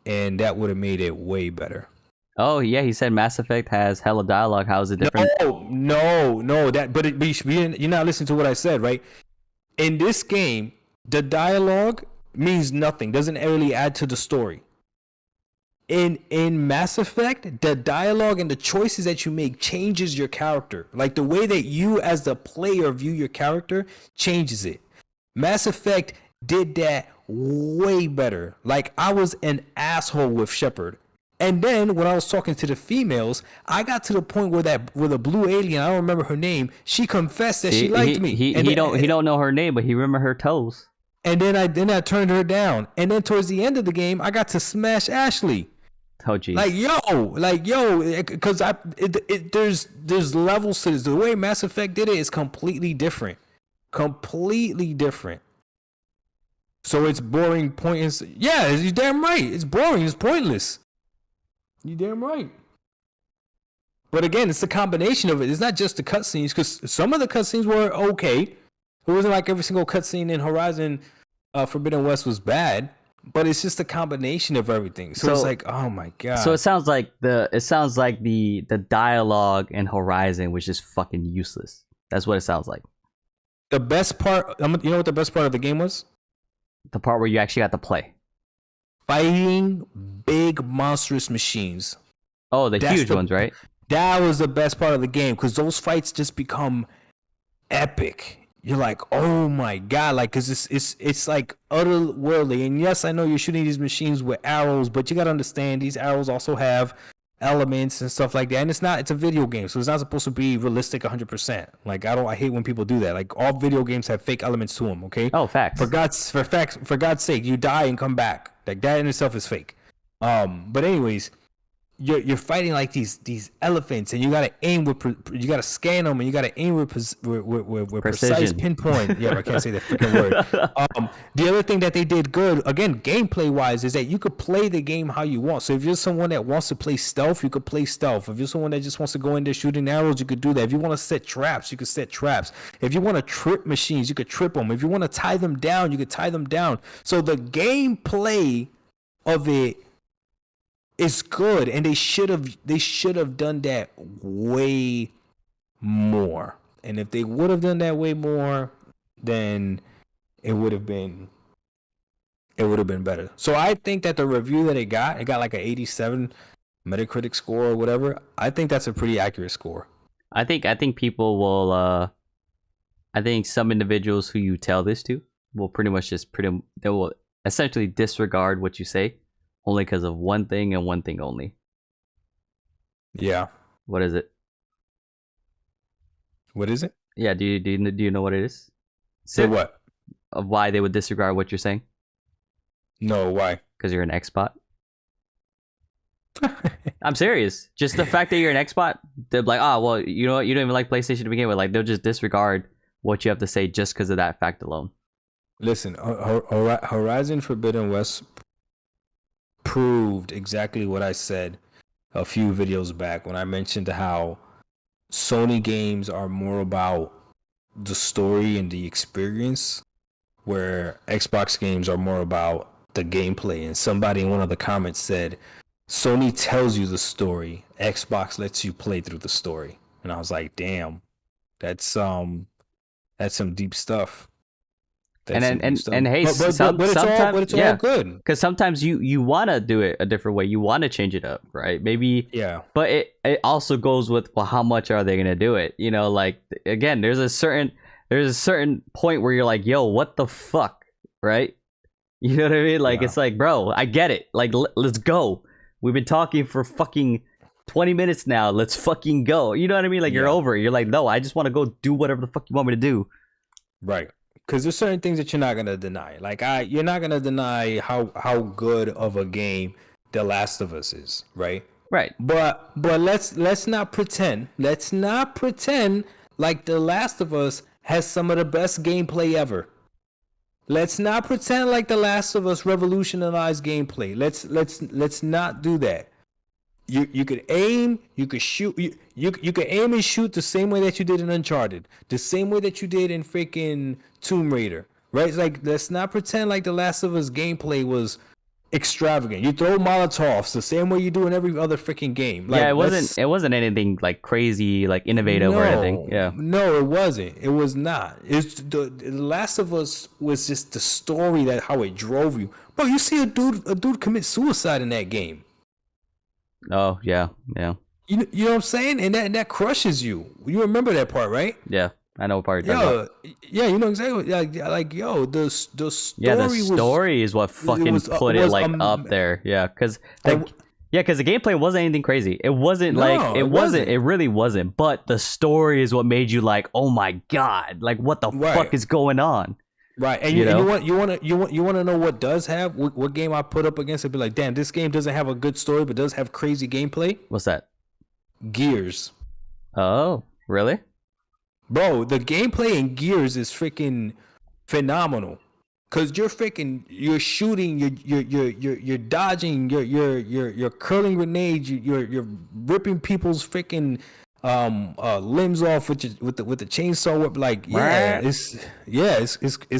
and that would have made it way better. Oh yeah, he said Mass Effect has hella dialogue. How is it different? No. You're not listening to what I said, right? In this game, the dialogue means nothing. Doesn't really add to the story. In Mass Effect, the dialogue and the choices that you make changes your character. Like the way that you as the player view your character changes it. Mass Effect did that way better. Like I was an asshole with Shepard. And then when I was talking to the females, I got to the point where the blue alien, I don't remember her name, she confessed that she liked me. He don't know her name, but he remember her toes. And then I turned her down. And then towards the end of the game, I got to smash Ashley. Oh geez. Like yo, because there's levels to this. The way Mass Effect did it is completely different. So it's boring, pointless. Yeah, you're damn right. It's boring. It's pointless. You damn right. But again, it's a combination of it. It's not just the cutscenes, because some of the cutscenes were okay. It wasn't like every single cutscene in Horizon Forbidden West was bad, but it's just a combination of everything. So it's like, oh my god. So it sounds like the dialogue in Horizon was just fucking useless. That's what it sounds like. The best part, you know what the best part of the game was? The part where you actually got to play. Fighting big monstrous machines. Oh, the huge ones, right? That was the best part of the game, because those fights just become epic. You're like, oh my god, like, because it's like otherworldly. And yes, I know you're shooting these machines with arrows, but you gotta understand these arrows also have elements and stuff like that. And it's a video game, so it's not supposed to be realistic 100%. Like I hate when people do that. Like all video games have fake elements to them. Okay. Oh, facts. For God's sake, you die and come back. Like that in itself is fake. But anyways, you're fighting like these elephants, and you gotta aim you gotta scan them, and you gotta aim with precise pinpoint. Yeah, I can't say that freaking word. The other thing that they did good, again, gameplay wise, is that you could play the game how you want. So if you're someone that wants to play stealth, you could play stealth. If you're someone that just wants to go in there shooting arrows, you could do that. If you want to set traps, you could set traps. If you want to trip machines, you could trip them. If you want to tie them down, you could tie them down. So the gameplay of it is good, and they should have done that way more. And if they would have done that way more, then it would have been better. So I think that the review that it got like an 87 Metacritic score or whatever. I think that's a pretty accurate score. I think people will. I think some individuals who you tell this to will pretty much they will essentially disregard what you say only because of one thing and one thing only. Yeah. What is it? What is it? Yeah, do you know what it is? Say what? Of why they would disregard what you're saying? No, why? Because you're an Xbot. I'm serious. Just the fact that you're an Xbot, they're like, oh, well, you know what? You don't even like PlayStation to begin with. Like, they'll just disregard what you have to say just because of that fact alone. Listen, Horizon Forbidden West proved exactly what I said a few videos back when I mentioned how Sony games are more about the story and the experience, where Xbox games are more about the gameplay. And somebody in one of the comments said, Sony tells you the story, Xbox lets you play through the story. And I was like, damn, that's some deep stuff. And hey, but it's all good. Because sometimes you want to do it a different way. You want to change it up, right? Maybe. Yeah. But it also goes with, well, how much are they gonna do it? You know, like, again, there's a certain point where you're like, yo, what the fuck, right? You know what I mean? Like, It's like, bro, I get it. Like, let's go. We've been talking for fucking 20 minutes now. Let's fucking go. You know what I mean? Like, you're over it. You're like, no, I just want to go do whatever the fuck you want me to do. Right. Because there's certain things that you're not gonna deny. Like you're not gonna deny how good of a game The Last of Us is, right? Right. But let's not pretend. Let's not pretend like The Last of Us has some of the best gameplay ever. Let's not pretend like The Last of Us revolutionized gameplay. Let's not do that. You could aim, you could shoot, you could aim and shoot the same way that you did in Uncharted, the same way that you did in freaking Tomb Raider, right? It's like, let's not pretend like The Last of Us gameplay was extravagant. You throw Molotovs the same way you do in every other freaking game. Like, yeah, it wasn't anything like crazy, like innovative or anything. Yeah. No, it wasn't. It was not. It's the Last of Us was just the story, that how it drove you. Bro, you see a dude commit suicide in that game. Oh yeah. You know what I'm saying, and that crushes you. You remember that part, right? Yeah, I know what part you're talking about. Yeah, you know exactly. Like yo, the story. Yeah, the story is what fucking put it like up there. Yeah, because the gameplay wasn't anything crazy. It wasn't It really wasn't. But the story is what made you like, oh my god, like what the fuck is going on? Right, and you want to know what does have what game I put up against it? Be like, damn, this game doesn't have a good story, but does have crazy gameplay. What's that? Gears. Oh, really? Bro, the gameplay in Gears is freaking phenomenal. Cause you're shooting, you're dodging, you're curling grenades, you're ripping people's freaking limbs off with the chainsaw whip. Like, it's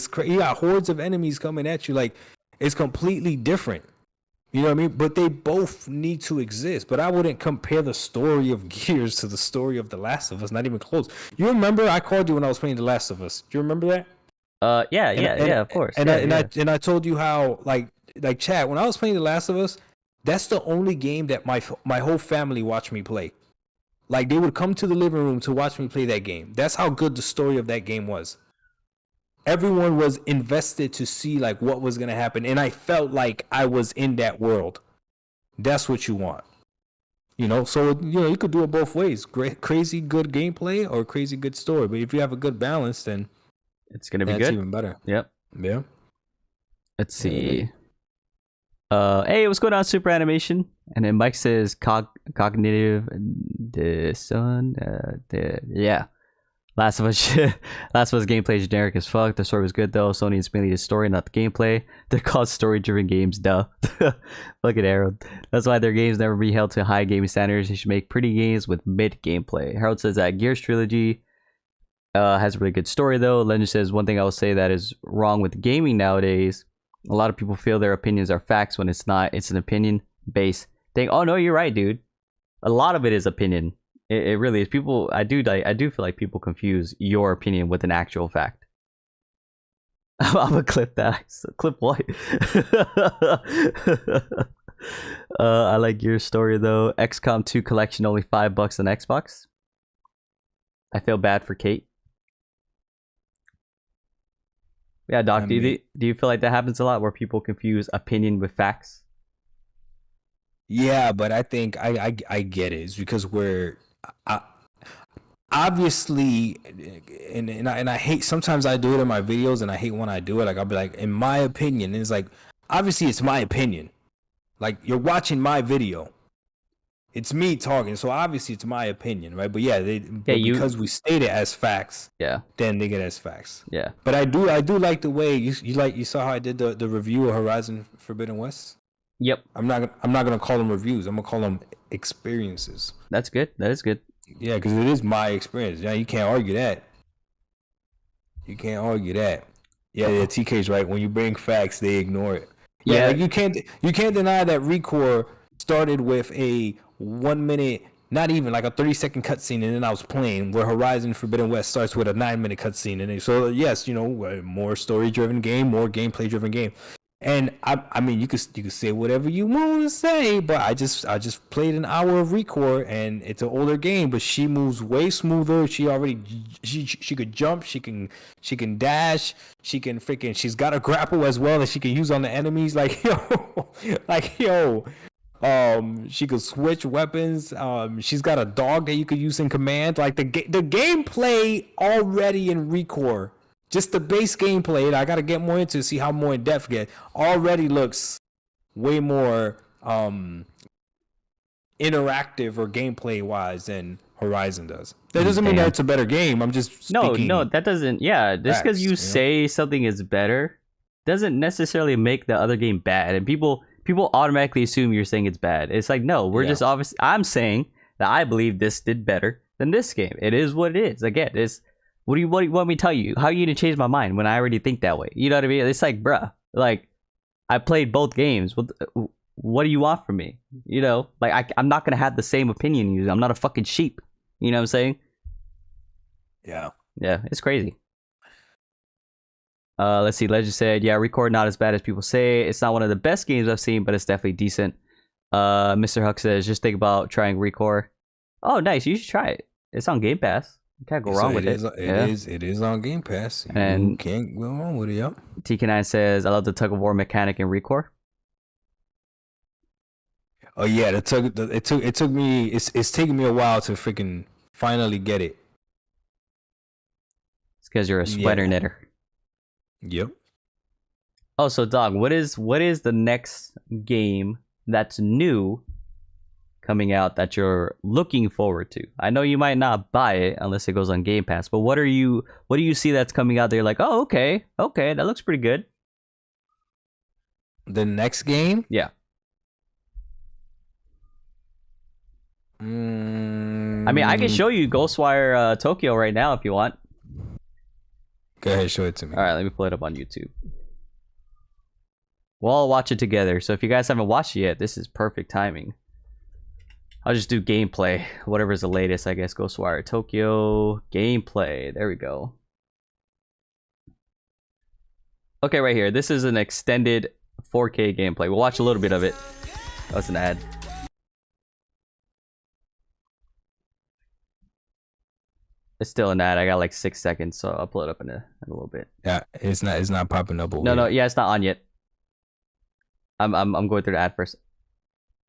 crazy. You got hordes of enemies coming at you. Like, it's completely different. You know what I mean? But they both need to exist. But I wouldn't compare the story of Gears to the story of The Last of Us. Not even close. You remember I called you when I was playing The Last of Us? Do you remember that? Yeah, of course. And I told you how like Chad, when I was playing The Last of Us, that's the only game that my whole family watched me play. Like, they would come to the living room to watch me play that game. That's how good the story of that game was. Everyone was invested to see like what was gonna happen, and I felt like I was in that world. That's what you want, you know. So you could do it both ways: crazy good gameplay or crazy good story. But if you have a good balance, then it's gonna be good. Even better. Yep. Yeah. Let's see. Hey, what's going on, Super Animation? And then Mike says cognitive yeah. Last of Us gameplay is generic as fuck. The story was good though. Sony is mainly the story, not the gameplay. They're called story-driven games, duh. Look at Harold. That's why their games never be held to high gaming standards. They should make pretty games with mid gameplay. Harold says that Gears trilogy has a really good story though. Legend says one thing I will say that is wrong with gaming nowadays. A lot of people feel their opinions are facts when it's not. It's an opinion-based thing. Oh no, you're right, dude. A lot of it is opinion. It really is. People, I do feel like people confuse your opinion with an actual fact. I'm gonna clip that. Clip what? I like your story though. XCOM 2 collection only $5 on Xbox. I feel bad for Kate. Yeah, Doc. Do you feel like that happens a lot where people confuse opinion with facts? Yeah, but I think I get it. It's because I, obviously, and I hate, sometimes I do it in my videos, and I hate when I do it. Like I'll be like, in my opinion, and it's like, obviously it's my opinion. Like you're watching my video, it's me talking, so obviously it's my opinion, right? But yeah, because we state it as facts, then they get it as facts. Yeah. But I do like the way you saw how I did the review of Horizon Forbidden West. Yep. I'm not gonna call them reviews. I'm gonna call them experiences. That's good. That is good. Yeah, because it is my experience. Yeah, you can't argue that. You can't argue that. Yeah, TK's right. When you bring facts, they ignore it. Yeah, like you can't deny that Recore started with a 1 minute, not even like a 30-second cutscene, and then I was playing. Where Horizon Forbidden West starts with a 9-minute cutscene, and so yes, more story-driven game, more gameplay-driven game. And I mean, you could say whatever you want to say, but I just played an hour of Recore, and it's an older game, but she moves way smoother. She could jump, she can dash, she's got a grapple as well that she can use on the enemies. Like yo, she could switch weapons. She's got a dog that you could use in command. Like the gameplay already in Recore. Just the base gameplay, I got to get more into see how more in depth get. Already looks way more interactive or gameplay wise than Horizon does. That doesn't mean that it's a better game. I'm just speaking. No, that doesn't. Yeah, just because you say something is better doesn't necessarily make the other game bad. And people automatically assume you're saying it's bad. It's like, no, we're just obviously. I'm saying that I believe this did better than this game. It is what it is. Again, it's. What do you want me to tell you? How are you gonna change my mind when I already think that way? You know what I mean? It's like, bruh, like I played both games. What do you want from me? You know, like I'm not gonna have the same opinion you. I'm not a fucking sheep. You know what I'm saying? Yeah, it's crazy. Let's see. Legend said, yeah, Record not as bad as people say. It's not one of the best games I've seen, but it's definitely decent. Mr. Huck says, just think about trying Record. Oh, nice. You should try it. It's on Game Pass. You can't go wrong with it. It is on Game Pass. And you can't go wrong with it. Yep. TK9 says, I love the tug of war mechanic in Recore. Oh yeah, it took me. It's taking me a while to freaking finally get it. It's because you're a sweater knitter. Yep. Oh, so dog, what is the next game that's new coming out that you're looking forward to? I know you might not buy it unless it goes on Game Pass, but what do you see that's coming out there? You're like, oh, okay, that looks pretty good. The next game? Yeah. I mean, I can show you Ghostwire Tokyo right now if you want. Go ahead, show it to me. All right, let me pull it up on YouTube. We'll all watch it together. So if you guys haven't watched it yet, this is perfect timing. I'll just do gameplay, whatever's the latest, I guess. Ghostwire Tokyo gameplay. There we go. Okay, right here. This is an extended 4K gameplay. We'll watch a little bit of it. That's an ad. It's still an ad. I got like 6 seconds, so I'll pull it up in a little bit. Yeah, it's not popping up. No, yeah, it's not on yet. I'm going through the ad first.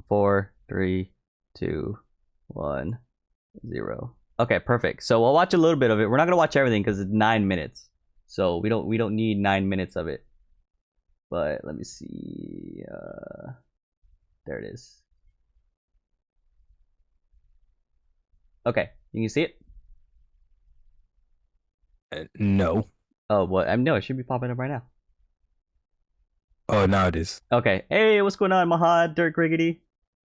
4, 3, 2, 1, 0. Okay, perfect. So we'll watch a little bit of it. We're not gonna watch everything because it's 9 minutes. So we don't need 9 minutes of it. But let me see. There it is. Okay, you can see it. No. Oh, what? No, it should be popping up right now. Oh, now it is. Okay. Hey, what's going on, Mahad, Dirk Riggedy?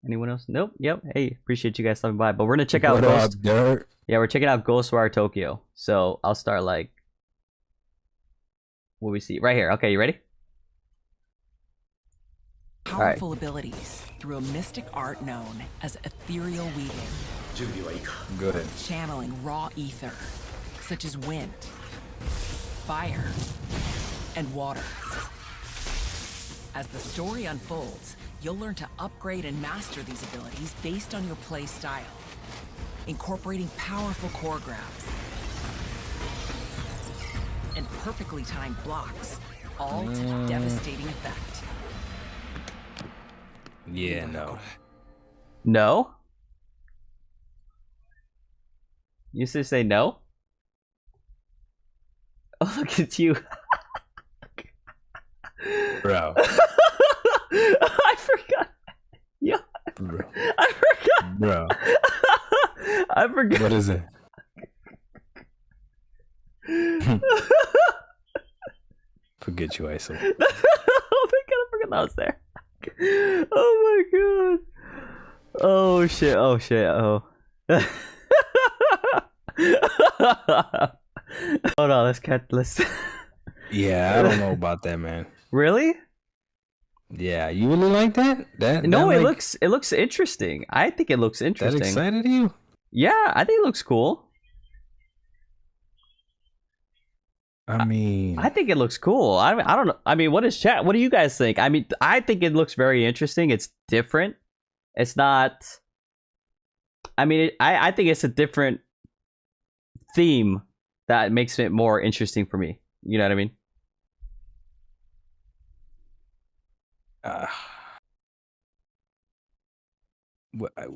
Anyone else? Nope. Yep. Hey, appreciate you guys stopping by. But we're gonna check out Ghost. Yeah, we're checking out Ghostwire Tokyo. So I'll start like what we see right here. Okay, you ready? Powerful abilities through a mystic art known as ethereal weaving. Go ahead. Channeling raw ether, such as wind, fire, and water. As the story unfolds, you'll learn to upgrade and master these abilities based on your play style, incorporating powerful core grabs. and perfectly timed blocks, all to devastating effect. Yeah, no. No? You should say no? Oh, look at you. Bro. I forgot. Yeah. Bro. I forgot. Bro. I forgot. What is it? Forget you, ISO. Oh my god, I forgot that was there. Oh my god. Oh shit, oh shit, oh. Hold on, let's Yeah, I don't know about that, man. Really? Yeah, you really like that? No, that, it looks interesting. I think it looks that interesting. excited you? Yeah, I think it looks cool. I mean, I think it looks cool. I don't know. I mean, what do you guys think? I mean, I think it looks very interesting. It's different. It's not. I mean, I think it's a different theme that makes it more interesting for me. You know what I mean?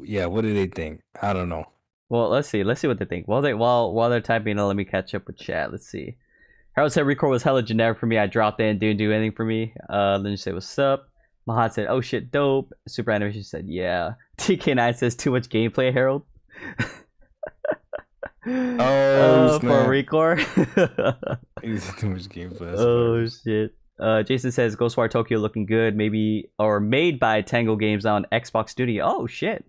yeah. What do they think? I don't know. Well, let's see what they think. While they're typing, let me catch up with chat. Let's see. Harold said record was hella generic for me. I dropped in, didn't do anything for me. Then you said what's up. Mahad said, oh shit, dope. Super Animation said, yeah. TK9 says too much gameplay, Harold. Oh, for record. He's too much gameplay. Oh shit. Jason says Ghostwire Tokyo looking good, maybe or made by Tango Games on Xbox Studio. Oh shit.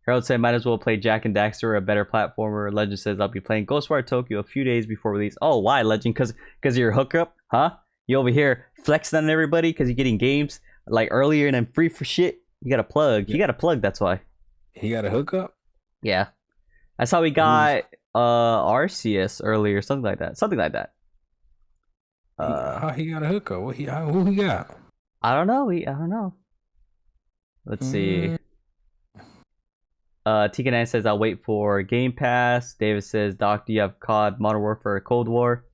Harold said might as well play Jack and Daxter, a better platformer. Legend says I'll be playing Ghostwire Tokyo a few days before release. Oh, why, Legend? Because of your hookup, huh? You over here flexing on everybody because you're getting games like earlier and then free for shit. You got to plug. You got to plug. That's why. He got a hookup. Yeah, that's how we got RCS earlier, something like that. How he got a hookup? Who he got? I don't know. Let's see. TK9 says I'll wait for Game Pass. David says, Doc, do you have COD, Modern Warfare, or Cold War?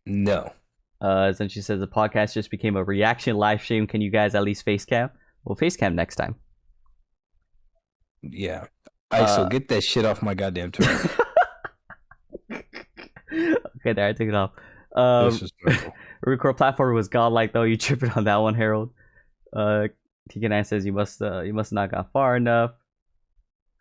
No. Then she says the podcast just became a reaction live stream. Can you guys at least face cam? We'll face cam next time. Yeah. So get that shit off my goddamn Twitter. Okay, there, I took it off. Disrespectful. Record platform was godlike though. You tripping on that one, Harold. TK9 says you must not got far enough.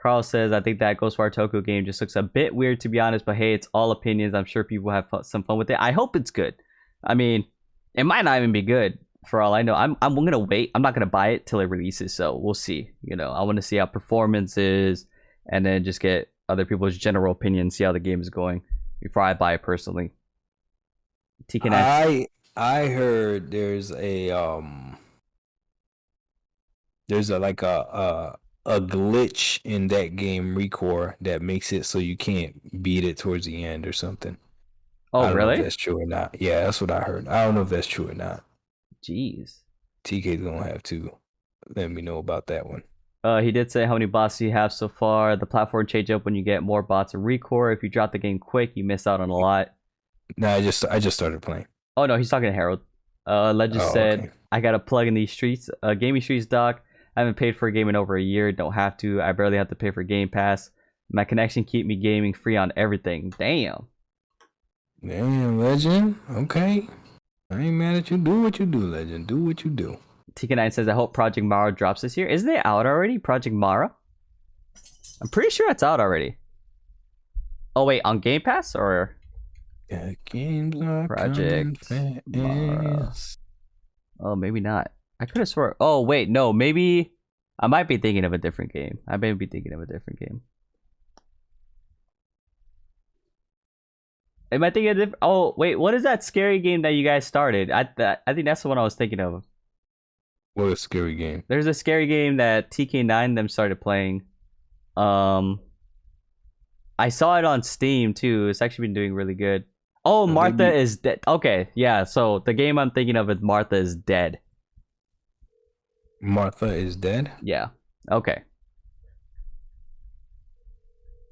Carl says I think that Ghostwire Tokyo game just looks a bit weird to be honest, but hey, it's all opinions. I'm sure people have some fun with it. I hope it's good. I mean, it might not even be good for all I know. I'm gonna wait. I'm not gonna buy it till it releases, so we'll see. You know, I want to see how performance is, and then just get other people's general opinion, see how the game is going before I buy it personally. TK9. I heard there's a glitch in that game Recore that makes it so you can't beat it towards the end or something. Oh, I don't really? know if that's true or not. Yeah, that's what I heard. I don't know if that's true or not. Jeez. TK's gonna have to let me know about that one. He did say how many bots you have so far. The platform change up when you get more bots in Recore. If you drop the game quick, you miss out on a lot. No, I just started playing. Oh no, he's talking to Harold. Legend said, okay. I got a plug in these streets. Gaming streets, Doc. I haven't paid for a game in over a year. Don't have to. I barely have to pay for Game Pass. My connection keep me gaming free on everything. Damn. Damn, Legend. Okay. I ain't mad at you. Do what you do, Legend. Do what you do. TK9 says, I hope Project Mara drops this year. Isn't it out already? Project Mara? I'm pretty sure it's out already. Oh, wait. On Game Pass? Or... Yeah, games are Project Mara. Oh, maybe not. I could have sworn. Oh, wait. No, maybe... I might be thinking of a different game. I may be thinking of a different game. Am I thinking of different... Oh, wait. What is that scary game that you guys started? I think that's the one I was thinking of. What a scary game. There's a scary game that TK9 them started playing. I saw it on Steam too. It's actually been doing really good. Oh, Martha is dead. Okay, yeah. So the game I'm thinking of is Martha is Dead. Martha is Dead? Yeah. Okay.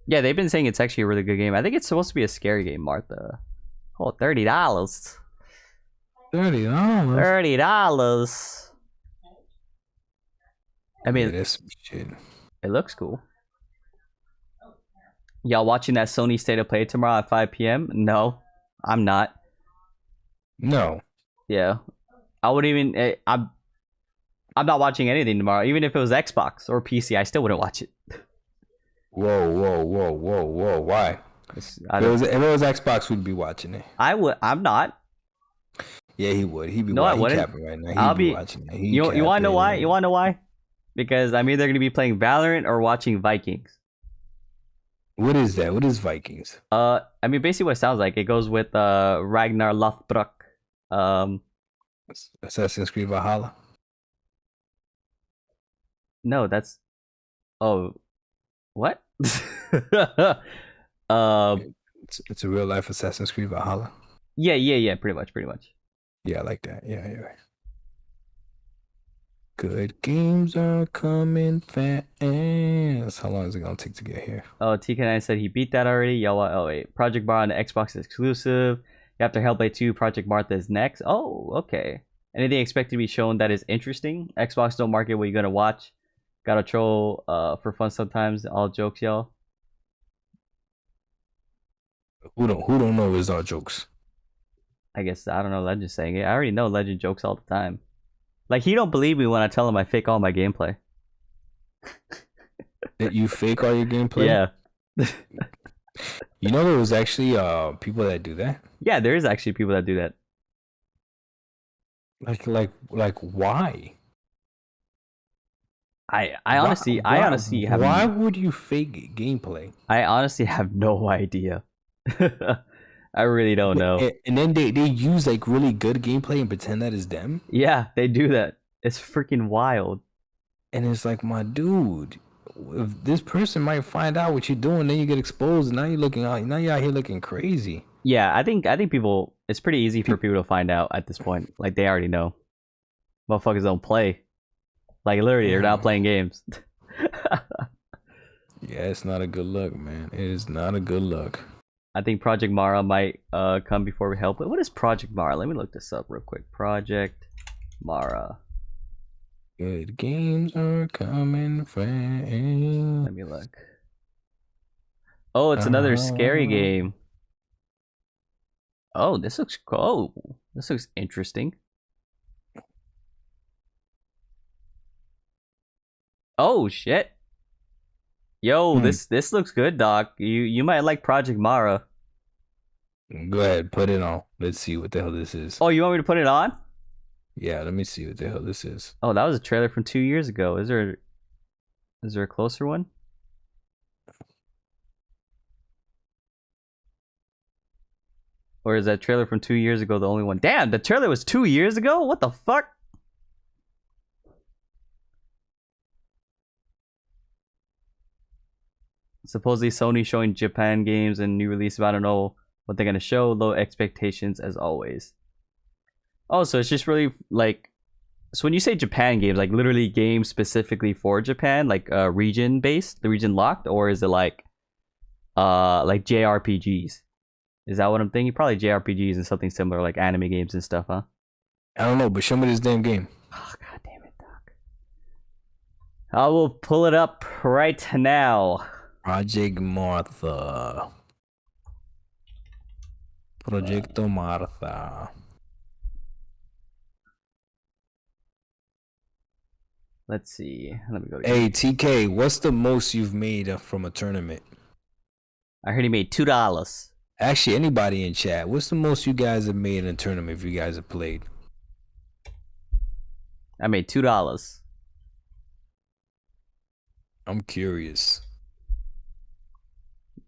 Yeah, they've been saying it's actually a really good game. I think it's supposed to be a scary game, Martha. Oh, $30. $30. $30. I mean, that's some shit. It looks cool. Y'all watching that Sony State of Play tomorrow at 5 p.m.? No, I'm not. No. Yeah, I wouldn't even. I'm not watching anything tomorrow. Even if it was Xbox or PC, I still wouldn't watch it. Whoa. Why? If it was Xbox, we'd be watching it. I would. I'm not. Yeah, he would. He'd be. No, I wouldn't. Capping right now. He'd be watching it. You want to know why? You want to know why? Because I'm either going to be playing Valorant or watching Vikings. What is that? What is Vikings? I mean, basically what it sounds like. It goes with Ragnar Lothbrok. Assassin's Creed Valhalla? No, that's... Oh. What? It's a real life Assassin's Creed Valhalla? Yeah, pretty much. Yeah, I like that. Yeah. Good games are coming fast. How long is it gonna take to get here? Oh, TK9 said he beat that already. Y'all, oh wait, Project Bar on the Xbox is exclusive. After Hellblade 2, Project Martha is next. Oh, okay. Anything expected to be shown that is interesting? Xbox don't market what you're gonna watch. Gotta troll for fun sometimes. All jokes, y'all. Who don't know it's all jokes? I guess I don't know. Legend's saying it. I already know Legend jokes all the time. Like, he don't believe me when I tell him I fake all my gameplay. That you fake all your gameplay? Yeah. You know there was actually people that do that? Yeah, there is actually people that do that. Like why? I honestly have... Why would you fake gameplay? I honestly have no idea. I really don't know. And then they use like really good gameplay and pretend that is them. Yeah, they do that. It's freaking wild. And it's like, my dude, if this person might find out what you're doing, then you get exposed. And now you're out here looking crazy. Yeah, I think people. It's pretty easy for people to find out at this point. Like, they already know. Motherfuckers don't play. Like, literally, they're not playing games. Yeah, it's not a good look, man. It is not a good look. I think Project Mara might come before we help. What is Project Mara? Let me look this up real quick. Project Mara. Good games are coming fast. Let me look. Oh, it's another scary game. Oh, this looks cool. This looks interesting. Oh shit. Yo, this looks good, Doc. You might like Project Mara. Go ahead, put it on. Let's see what the hell this is. Oh, you want me to put it on? Yeah, let me see what the hell this is. Oh, that was a trailer from 2 years ago. Is there a closer one? Or is that trailer from 2 years ago the only one? Damn, the trailer was 2 years ago? What the fuck? Supposedly Sony showing Japan games and new releases. I don't know what they're gonna show. Low expectations as always. Oh, so it's just really like, so when you say Japan games, like literally games specifically for Japan, like region based, the region locked, or is it like JRPGs? Is that what I'm thinking? Probably JRPGs and something similar, like anime games and stuff, huh? I don't know, but show me this damn game. Oh, god damn it, Doc. I will pull it up right now. Project Martha. Proyecto Martha. Let's see. Let me go. Hey, TK, what's the most you've made from a tournament? I heard he made $2. Actually, anybody in chat, what's the most you guys have made in a tournament if you guys have played? I made $2. I'm curious.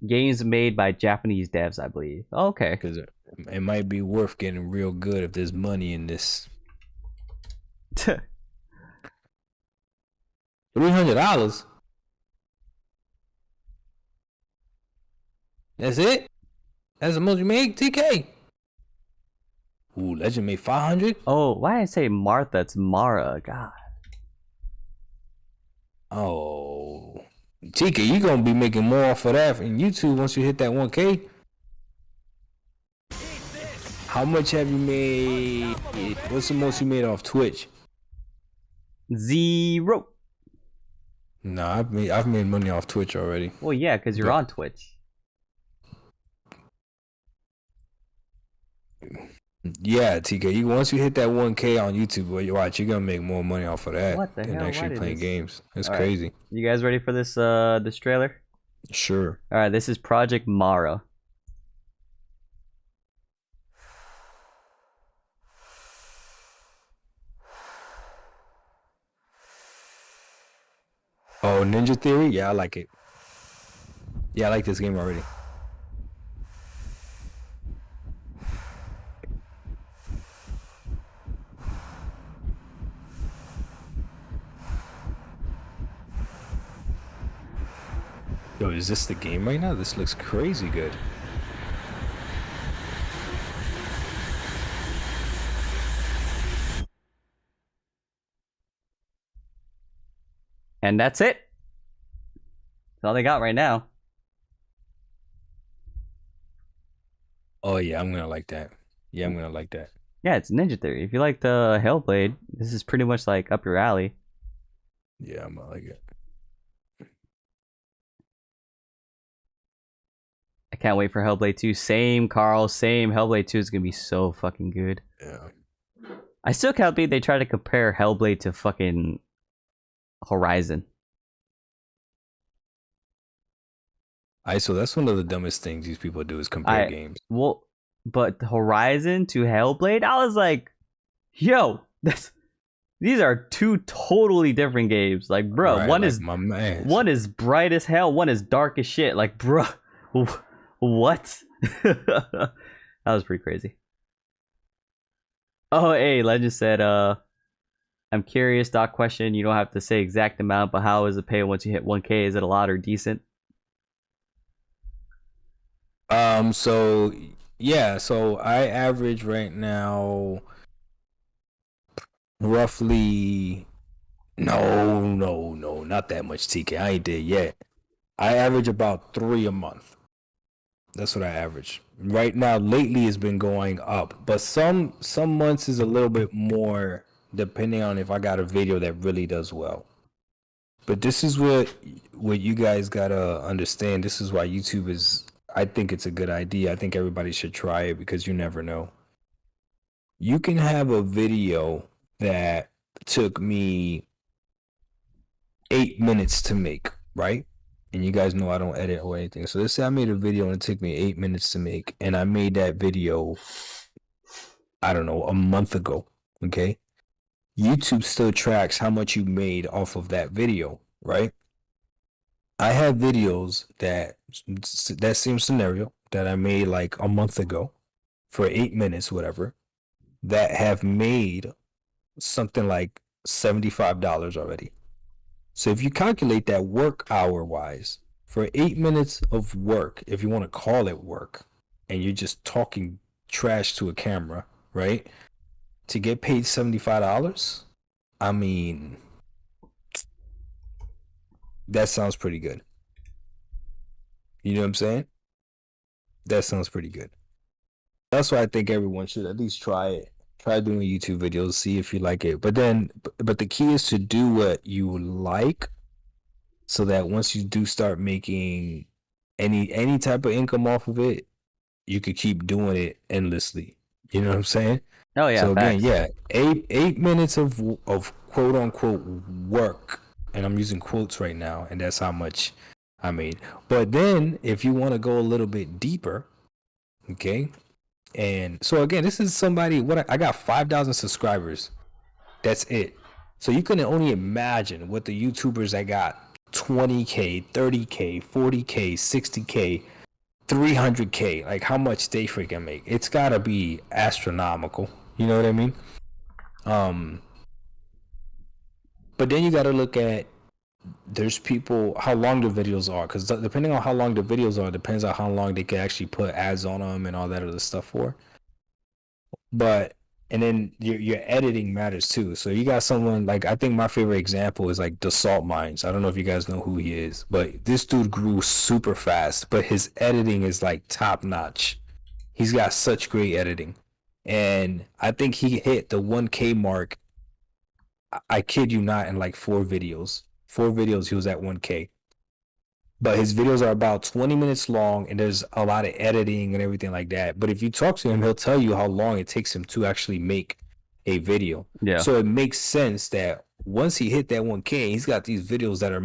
Games made by Japanese devs, I believe. Oh, okay. Because it might be worth getting real good if there's money in this. $300? That's it? That's the most you made, TK? Ooh, Legend made 500? Oh, why did I say Martha? It's Mara. God. Oh, TK, you gonna be making more off of that in YouTube once you hit that 1K. How much have you made? What's the most you made off Twitch? 0. No, I've made money off Twitch already. Well, yeah, because you're on Twitch. Yeah, TK. Once you hit that 1K on YouTube, well, you watch, you're gonna make more money off of that What the than hell? actually playing games. It's All crazy. Right. You guys ready for this this trailer? Sure. All right, this is Project Mara. Oh, Ninja Theory? Yeah, I like it. Yeah, I like this game already. Yo, is this the game right now? This looks crazy good. And that's it. That's all they got right now. Oh yeah, I'm gonna like that. Yeah, I'm gonna like that. Yeah, it's Ninja Theory. If you like the Hellblade, this is pretty much like up your alley. Yeah, I'm gonna like it. I can't wait for Hellblade 2. Same, Carl. Same. Hellblade 2 is gonna be so fucking good. Yeah. I still can't believe they try to compare Hellblade to fucking Horizon. So that's one of the dumbest things these people do is compare games. Well, but Horizon to Hellblade, I was like, yo, these are two totally different games. Like, bro, Right, one like is my man. One is bright as hell, one is dark as shit. Like, bro, what? That was pretty crazy. Oh, hey, Legend said, I'm curious, Doc question. You don't have to say exact amount, but how is the pay once you hit 1K? Is it a lot or decent? So yeah, so I average right now roughly no, not that much, TK. I ain't there yet. I average about 3 a month. That's what I average. Right now, lately it's been going up, but some months is a little bit more depending on if I got a video that really does well. But this is what you guys gotta understand. This is why YouTube is, I think it's a good idea. I think everybody should try it because you never know. You can have a video that took me 8 minutes to make, right? And you guys know I don't edit or anything. So let's say I made a video and it took me 8 minutes to make, and I made that video, I don't know, a month ago, okay? YouTube still tracks how much you made off of that video, right? I have videos that same scenario that I made like a month ago for 8 minutes, whatever, that have made something like $75 already. So if you calculate that work hour wise for 8 minutes of work, if you want to call it work, and you're just talking trash to a camera, right? To get paid $75, I mean, that sounds pretty good. You know what I'm saying? That sounds pretty good. That's why I think everyone should at least try it. Try doing YouTube videos, see if you like it. But the key is to do what you like, so that once you do start making any type of income off of it, you could keep doing it endlessly. You know what I'm saying? Oh yeah. So again, facts. yeah, 8 minutes of quote unquote work, and I'm using quotes right now, and that's how much I made. But then if you want to go a little bit deeper, okay, and so again, this is somebody, I got 5,000 subscribers. That's it. So you can only imagine what the YouTubers that got 20K, 30K, 40K, 60K, 300K, like how much they freaking make. It's gotta be astronomical. You know what I mean? But then you gotta look at, there's people, how long the videos are, because depending on how long the videos are, depends on how long they can actually put ads on them and all that other stuff for. But And then your editing matters too. So you got someone like, I think my favorite example is like the Salt Mines. I don't know if you guys know who he is, but this dude grew super fast, but his editing is like top notch. He's got such great editing. And I think he hit the 1K mark. I kid you not, in like 4 videos. 4 videos he was at 1K. But his videos are about 20 minutes long, and there's a lot of editing and everything like that. But if you talk to him, he'll tell you how long it takes him to actually make a video. Yeah. So it makes sense that once he hit that 1K, he's got these videos that are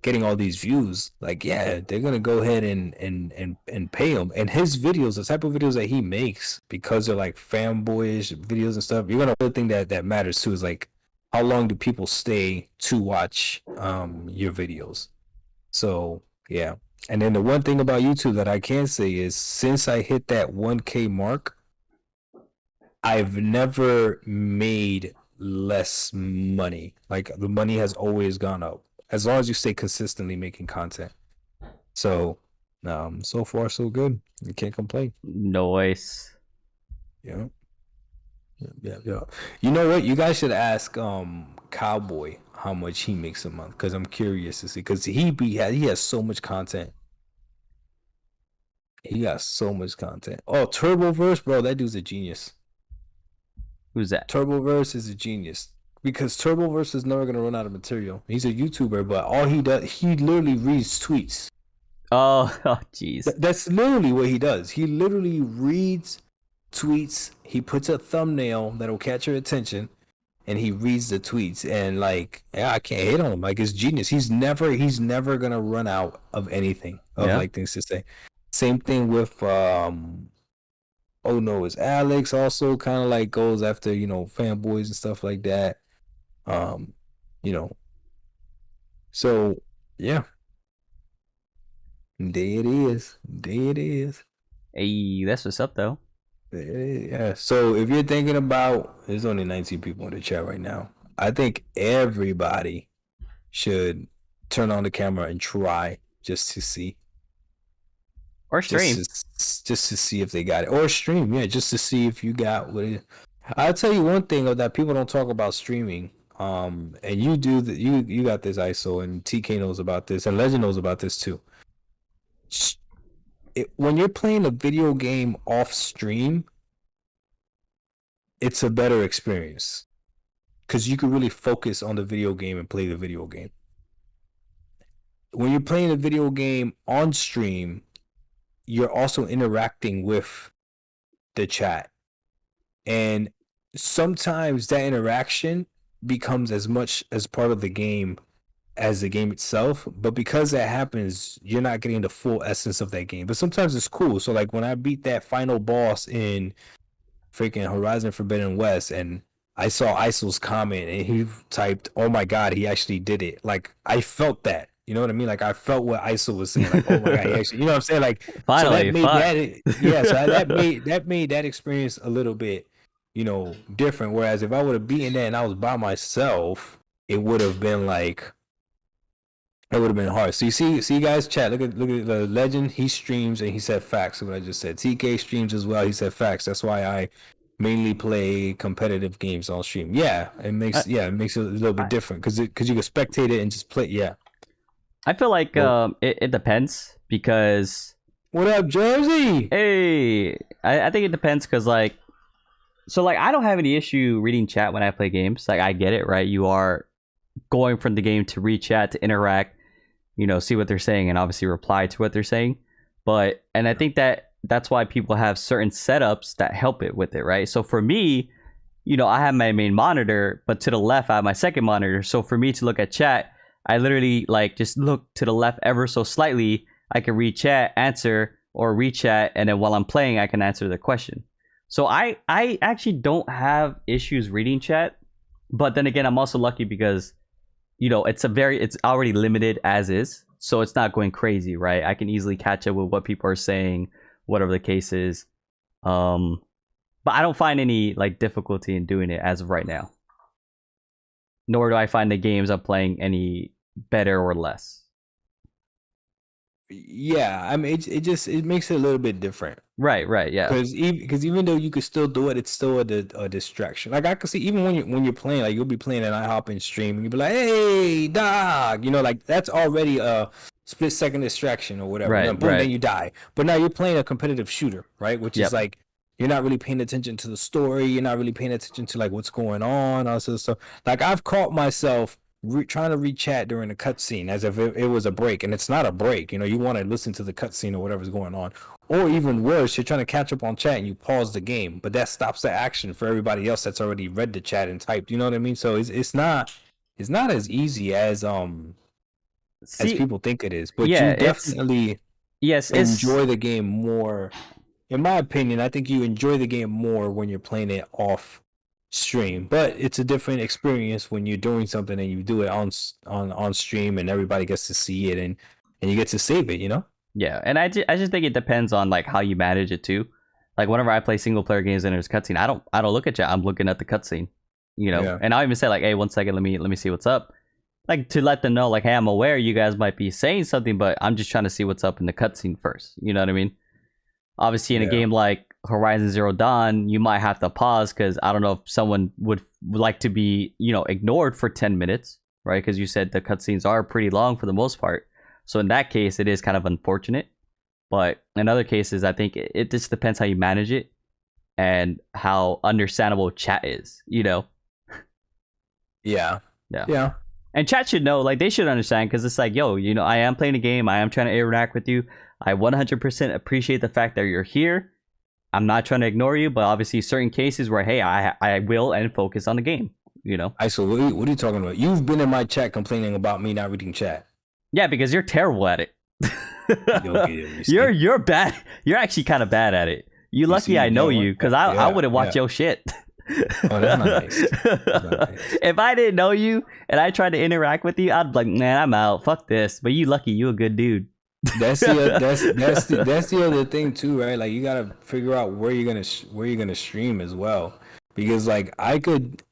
getting all these views. Like, yeah, they're gonna go ahead and pay him. And his videos, the type of videos that he makes, because they're like fanboyish videos and stuff, you're gonna really think that matters too. Is like, how long do people stay to watch your videos? So yeah. And then the one thing about YouTube that I can say is, since I hit that 1K mark, I've never made less money. Like, the money has always gone up as long as you stay consistently making content. So so far so good. You can't complain. Nice. Yeah. Yeah. You know what? You guys should ask Cowboy how much he makes a month, because I'm curious to see, because he has so much content. He got so much content. Oh, Turboverse, bro, that dude's a genius. Who's that? Turboverse is a genius, because Turboverse is never gonna run out of material. He's a YouTuber, but all he does, he literally reads tweets. Oh, jeez. That's literally what he does. He literally reads tweets. He puts a thumbnail that'll catch your attention, and he reads the tweets. And like, yeah, I can't hate on him. Like, it's genius. He's never gonna run out of anything, of like things to say. Same thing with oh no, it's Alex, also kind of like goes after, fanboys and stuff like that. You know. So yeah. There it is. Hey, that's what's up though. Yeah. So if you're thinking about, there's only 19 people in the chat right now. I think everybody should turn on the camera and try, just to see. Or stream. Just to see if they got it. Or stream, yeah, just to see if you got what it is. I'll tell you one thing that people don't talk about streaming. And you do that. You got this, ISO, and TK knows about this, and Legend knows about this too. When you're playing a video game off stream, it's a better experience, because you can really focus on the video game and play the video game. When you're playing a video game on stream, you're also interacting with the chat, and sometimes that interaction becomes as much as part of the game as the game itself. But because that happens, you're not getting the full essence of that game. But sometimes it's cool. So like, when I beat that final boss in freaking Horizon Forbidden West, and I saw ISO's comment, and he typed, "Oh my god, he actually did it." Like, I felt that. You know what I mean? Like, I felt what ISO was saying. Like, oh my god, he actually, you know what I'm saying? Like, Finally, so that made that experience a little bit, different. Whereas if I would have beaten that and I was by myself, it would have been like, it would have been hard. So you see guys, chat, look at the Legend. He streams, and he said facts. What I just said. TK streams as well. He said facts. That's why I mainly play competitive games on stream. Yeah, it makes it a little bit different, because you can spectate it and just play. Yeah. I feel like it depends, because... What up, Jersey? Hey! I think it depends, because like... So like, I don't have any issue reading chat when I play games. Like, I get it, right? You are going from the game to read chat, to interact, see what they're saying, and obviously reply to what they're saying. And I think that's why people have certain setups that help it with it, right? So for me, I have my main monitor, but to the left, I have my second monitor. So for me to look at chat, I literally like just look to the left ever so slightly. I can read chat, answer, or read chat, and then while I'm playing, I can answer the question. So I actually don't have issues reading chat, but then again, I'm also lucky because, it's already limited as is, so it's not going crazy, right? I can easily catch up with what people are saying, whatever the case is. But I don't find any like difficulty in doing it as of right now. Nor do I find the games I'm playing any better or less. Yeah, I mean, it makes it a little bit different. Right, yeah. Because even though you could still do it, it's still a distraction. Like I can see even when you're playing, like you'll be playing an IHOP in stream, and you'll be like, "Hey, dog," like that's already a split-second distraction or whatever. Right, Boom, right. then you die. But now you're playing a competitive shooter, right? Which is like you're not really paying attention to the story. You're not really paying attention to like what's going on, all this stuff. Like I've caught myself trying to read chat during a cutscene as if it was a break, and it's not a break. You want to listen to the cutscene or whatever's going on. Or even worse, you're trying to catch up on chat and you pause the game, but that stops the action for everybody else that's already read the chat and typed. You know what I mean? So it's not as easy as people think it is. But you definitely enjoy the game more. In my opinion, I think you enjoy the game more when you're playing it off stream. But it's a different experience when you're doing something and you do it on stream and everybody gets to see it and you get to save it. Yeah, and I just think it depends on like how you manage it too. Like whenever I play single player games and there's cutscene, I don't look at chat. I'm looking at the cutscene, And I'll even say like, hey, 1 second, let me see what's up, like to let them know like, hey, I'm aware you guys might be saying something, but I'm just trying to see what's up in the cutscene first. You know what I mean? Obviously, in a game like Horizon Zero Dawn, you might have to pause because I don't know if someone would like to be ignored for 10 minutes, right? Because you said the cutscenes are pretty long for the most part. So in that case, it is kind of unfortunate. But in other cases, I think it just depends how you manage it and how understandable chat is, Yeah. And chat should know, like they should understand because it's like, yo, I am playing a game. I am trying to interact with you. I 100% appreciate the fact that you're here. I'm not trying to ignore you, but obviously certain cases where, hey, I will and focus on the game, So what are you talking about? You've been in my chat complaining about me not reading chat. Yeah, because you're terrible at it. You're bad. You're actually kind of bad at it. You lucky I know you because I wouldn't watch your shit. Oh, that's not nice. That's not nice. If I didn't know you and I tried to interact with you, I'd be like, man, I'm out. Fuck this. But you lucky, you a good dude. That's the other thing too, right? Like you gotta figure out where you're gonna stream as well, because like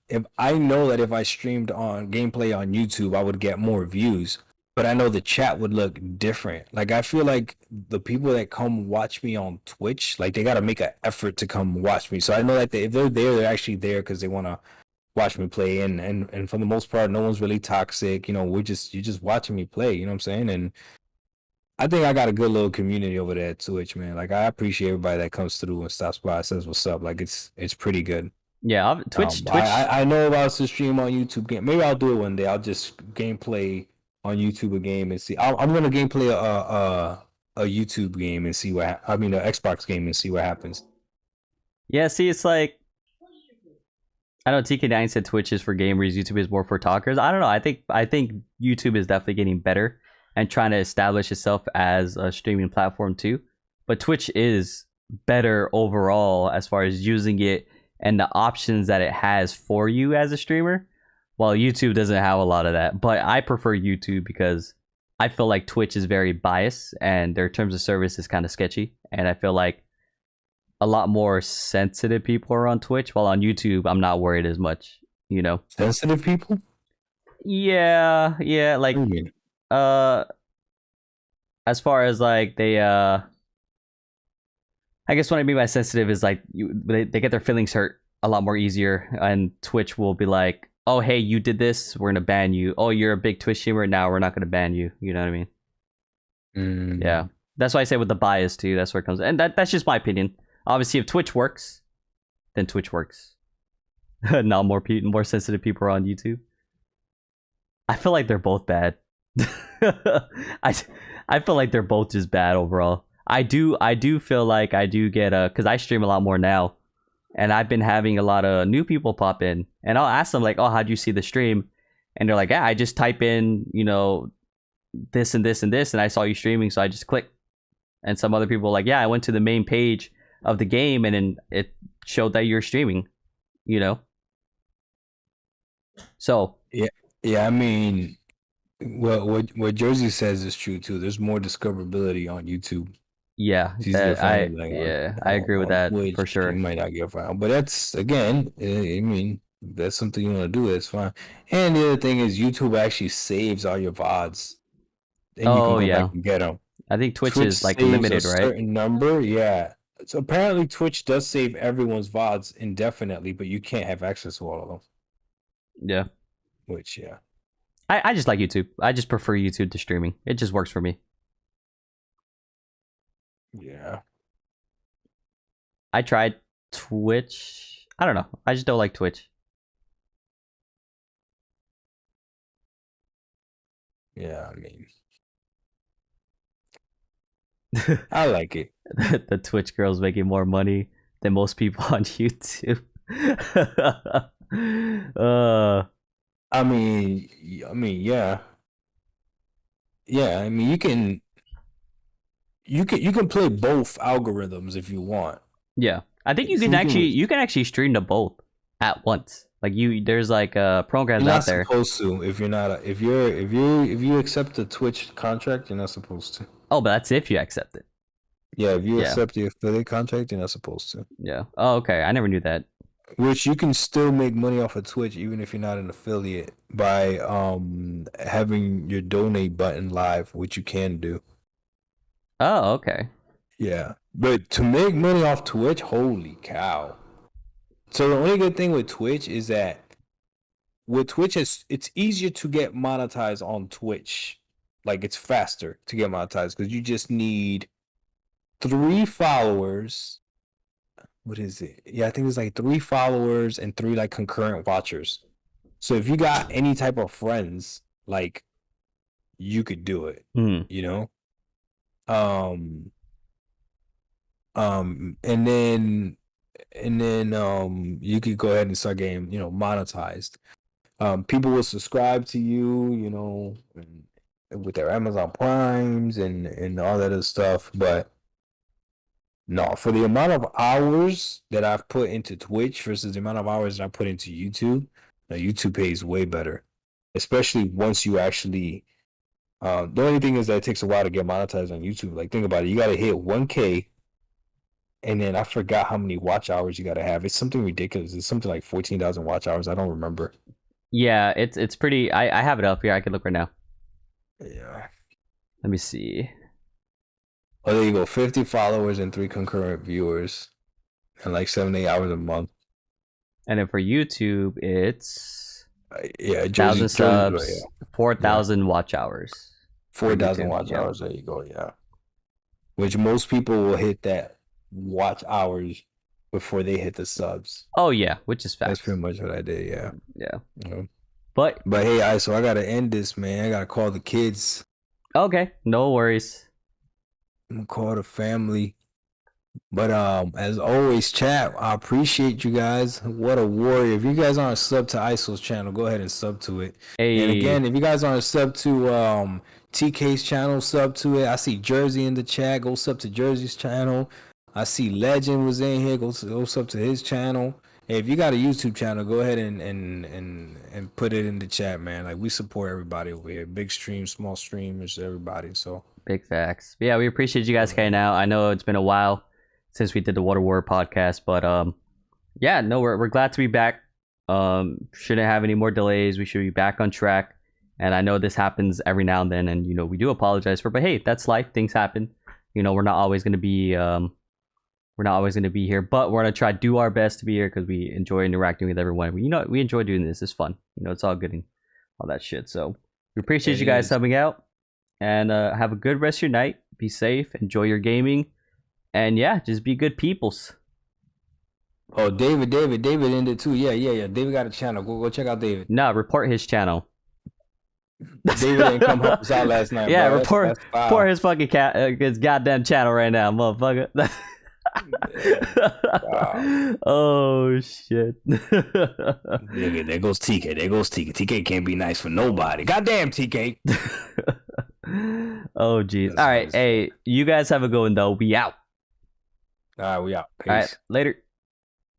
if I know that if I streamed on gameplay on YouTube, I would get more views. But I know the chat would look different. Like I feel like the people that come watch me on Twitch, like they gotta make an effort to come watch me. So I know that if they're there, they're actually there because they wanna watch me play. And for the most part, no one's really toxic. You're just watching me play. You know what I'm saying? And I think I got a good little community over there at Twitch, man. Like I appreciate everybody that comes through and stops by and says what's up. Like it's pretty good. Yeah, Twitch. I know about to stream on YouTube game. Maybe I'll do it one day. I'll just gameplay on YouTube a game and see. I'm gonna gameplay a YouTube game and see an Xbox game and see what happens. Yeah, see, it's like I know TK9 said Twitch is for gamers, YouTube is more for talkers. I don't know. I think YouTube is definitely getting better and trying to establish itself as a streaming platform too. But Twitch is better overall as far as using it and the options that it has for you as a streamer, while YouTube doesn't have a lot of that. But I prefer YouTube because I feel like Twitch is very biased and their terms of service is kind of sketchy. And I feel like a lot more sensitive people are on Twitch, while on YouTube, I'm not worried as much, Sensitive people? Yeah, like as far as like they I guess what I mean by sensitive is like they get their feelings hurt a lot more easier, and Twitch will be like, oh hey, you did this, we're gonna ban you. Oh, you're a big Twitch streamer, now we're not gonna ban you. You know what I mean? Yeah, that's why I say with the bias too, that's where it comes, and that's just my opinion. Obviously if Twitch works, then Twitch works. Now more sensitive people are on YouTube. I feel like they're both bad. I feel like they're both just bad overall. I do feel like I do get because I stream a lot more now, and I've been having a lot of new people pop in, and I'll ask them like, oh, how'd you see the stream? And they're like, yeah, I just type in this and this and this, and I saw you streaming, so I just clicked. And some other people like, yeah, I went to the main page of the game and then it showed that you're streaming, so yeah, I mean, well, what Jersey says is true too. There's more discoverability on YouTube. Yeah, I agree with that Twitch, for sure. You might not get found, but that's again, I mean, that's something you want to do. That's fine. And the other thing is, YouTube actually saves all your VODs, and you can go back and get them. I think Twitch is like saves limited, a right? certain number, yeah. So apparently Twitch does save everyone's VODs indefinitely, but you can't have access to all of them. Yeah. Which, yeah. I just like YouTube. I just prefer YouTube to streaming. It just works for me. Yeah. I tried Twitch. I don't know. I just don't like Twitch. Yeah, I mean, I like it. The Twitch girls making more money than most people on YouTube. I mean, yeah. Yeah, I mean, you can play both algorithms if you want. Yeah, I think So you can actually stream to both at once. Like there's like programs You're out not there. supposed to if you're not if you accept the Twitch contract, you're not supposed to. Oh, but that's if you accept it. Yeah, if you accept the affiliate contract, you're not supposed to. Yeah. Oh, okay. I never knew that. Which you can still make money off of Twitch even if you're not an affiliate by having your donate button live, which you can do. Oh, okay. Yeah. But to make money off Twitch, holy cow. So the only good thing with Twitch is that with Twitch it's easier to get monetized on Twitch. Like it's faster to get monetized because you just need 3 followers. What is it? Yeah, I think it's like 3 followers and 3 like concurrent watchers. So if you got any type of friends, like you could do it. You know? And then you could go ahead and start getting, monetized. People will subscribe to you, and with their Amazon Primes and all that other stuff. But no, for the amount of hours that I've put into Twitch versus the amount of hours that I put into YouTube, YouTube pays way better, especially once you actually. The only thing is that it takes a while to get monetized on YouTube. Like, think about it. You got to hit 1K. And then I forgot how many watch hours you got to have. It's something ridiculous. It's something like 14,000 watch hours. I don't remember. Yeah, it's pretty. I have it up here. I can look right now. Yeah. Let me see. Oh, there you go. 50 followers and 3 concurrent viewers, and like 7-8 hours a month. And then for YouTube, it's 1,000 subs, 4,000 watch hours. 4,000 watch hours. There you go. Yeah. Which most people will hit that watch hours before they hit the subs. Oh yeah, which is fast. That's pretty much what I did. Yeah. Yeah. But hey, so I gotta end this, man. I gotta call the kids. Okay, no worries. I'm gonna call the family. But as always, chat, I appreciate you guys. What a warrior. If you guys aren't sub to ISO's channel, go ahead and sub to it. Hey. And again, if you guys aren't sub to TK's channel, sub to it. I see Jersey in the chat. Go sub to Jersey's channel. I see Legend was in here. Go sub to his channel. Hey, if you got a YouTube channel, go ahead and put it in the chat, man. Like, we support everybody over here. Big streams, small streamers, everybody. So big facts. But yeah, we appreciate you guys coming out. I know it's been a while since we did the Water War podcast, but yeah, no, we're glad to be back. Shouldn't have any more delays. We should be back on track. And I know this happens every now and then, and we do apologize for. But hey, that's life. Things happen. We're not always going to be here, but we're gonna try to do our best to be here because we enjoy interacting with everyone. We enjoy doing this. It's fun. It's all good and all that shit. So we appreciate you guys coming out, and have a good rest of your night. Be safe. Enjoy your gaming, and yeah, just be good peoples. Oh, David ended too. Yeah. David got a channel. Go check out David. Nah, report his channel. David didn't come help us out last night. Yeah, bro. report his fucking his goddamn channel right now, motherfucker. Wow. Oh shit. Look at there goes TK. TK can't be nice for nobody. Goddamn TK. Oh jeez. All right. Hey, you guys have a good one though. We out. All right, we out. Peace. All right, later.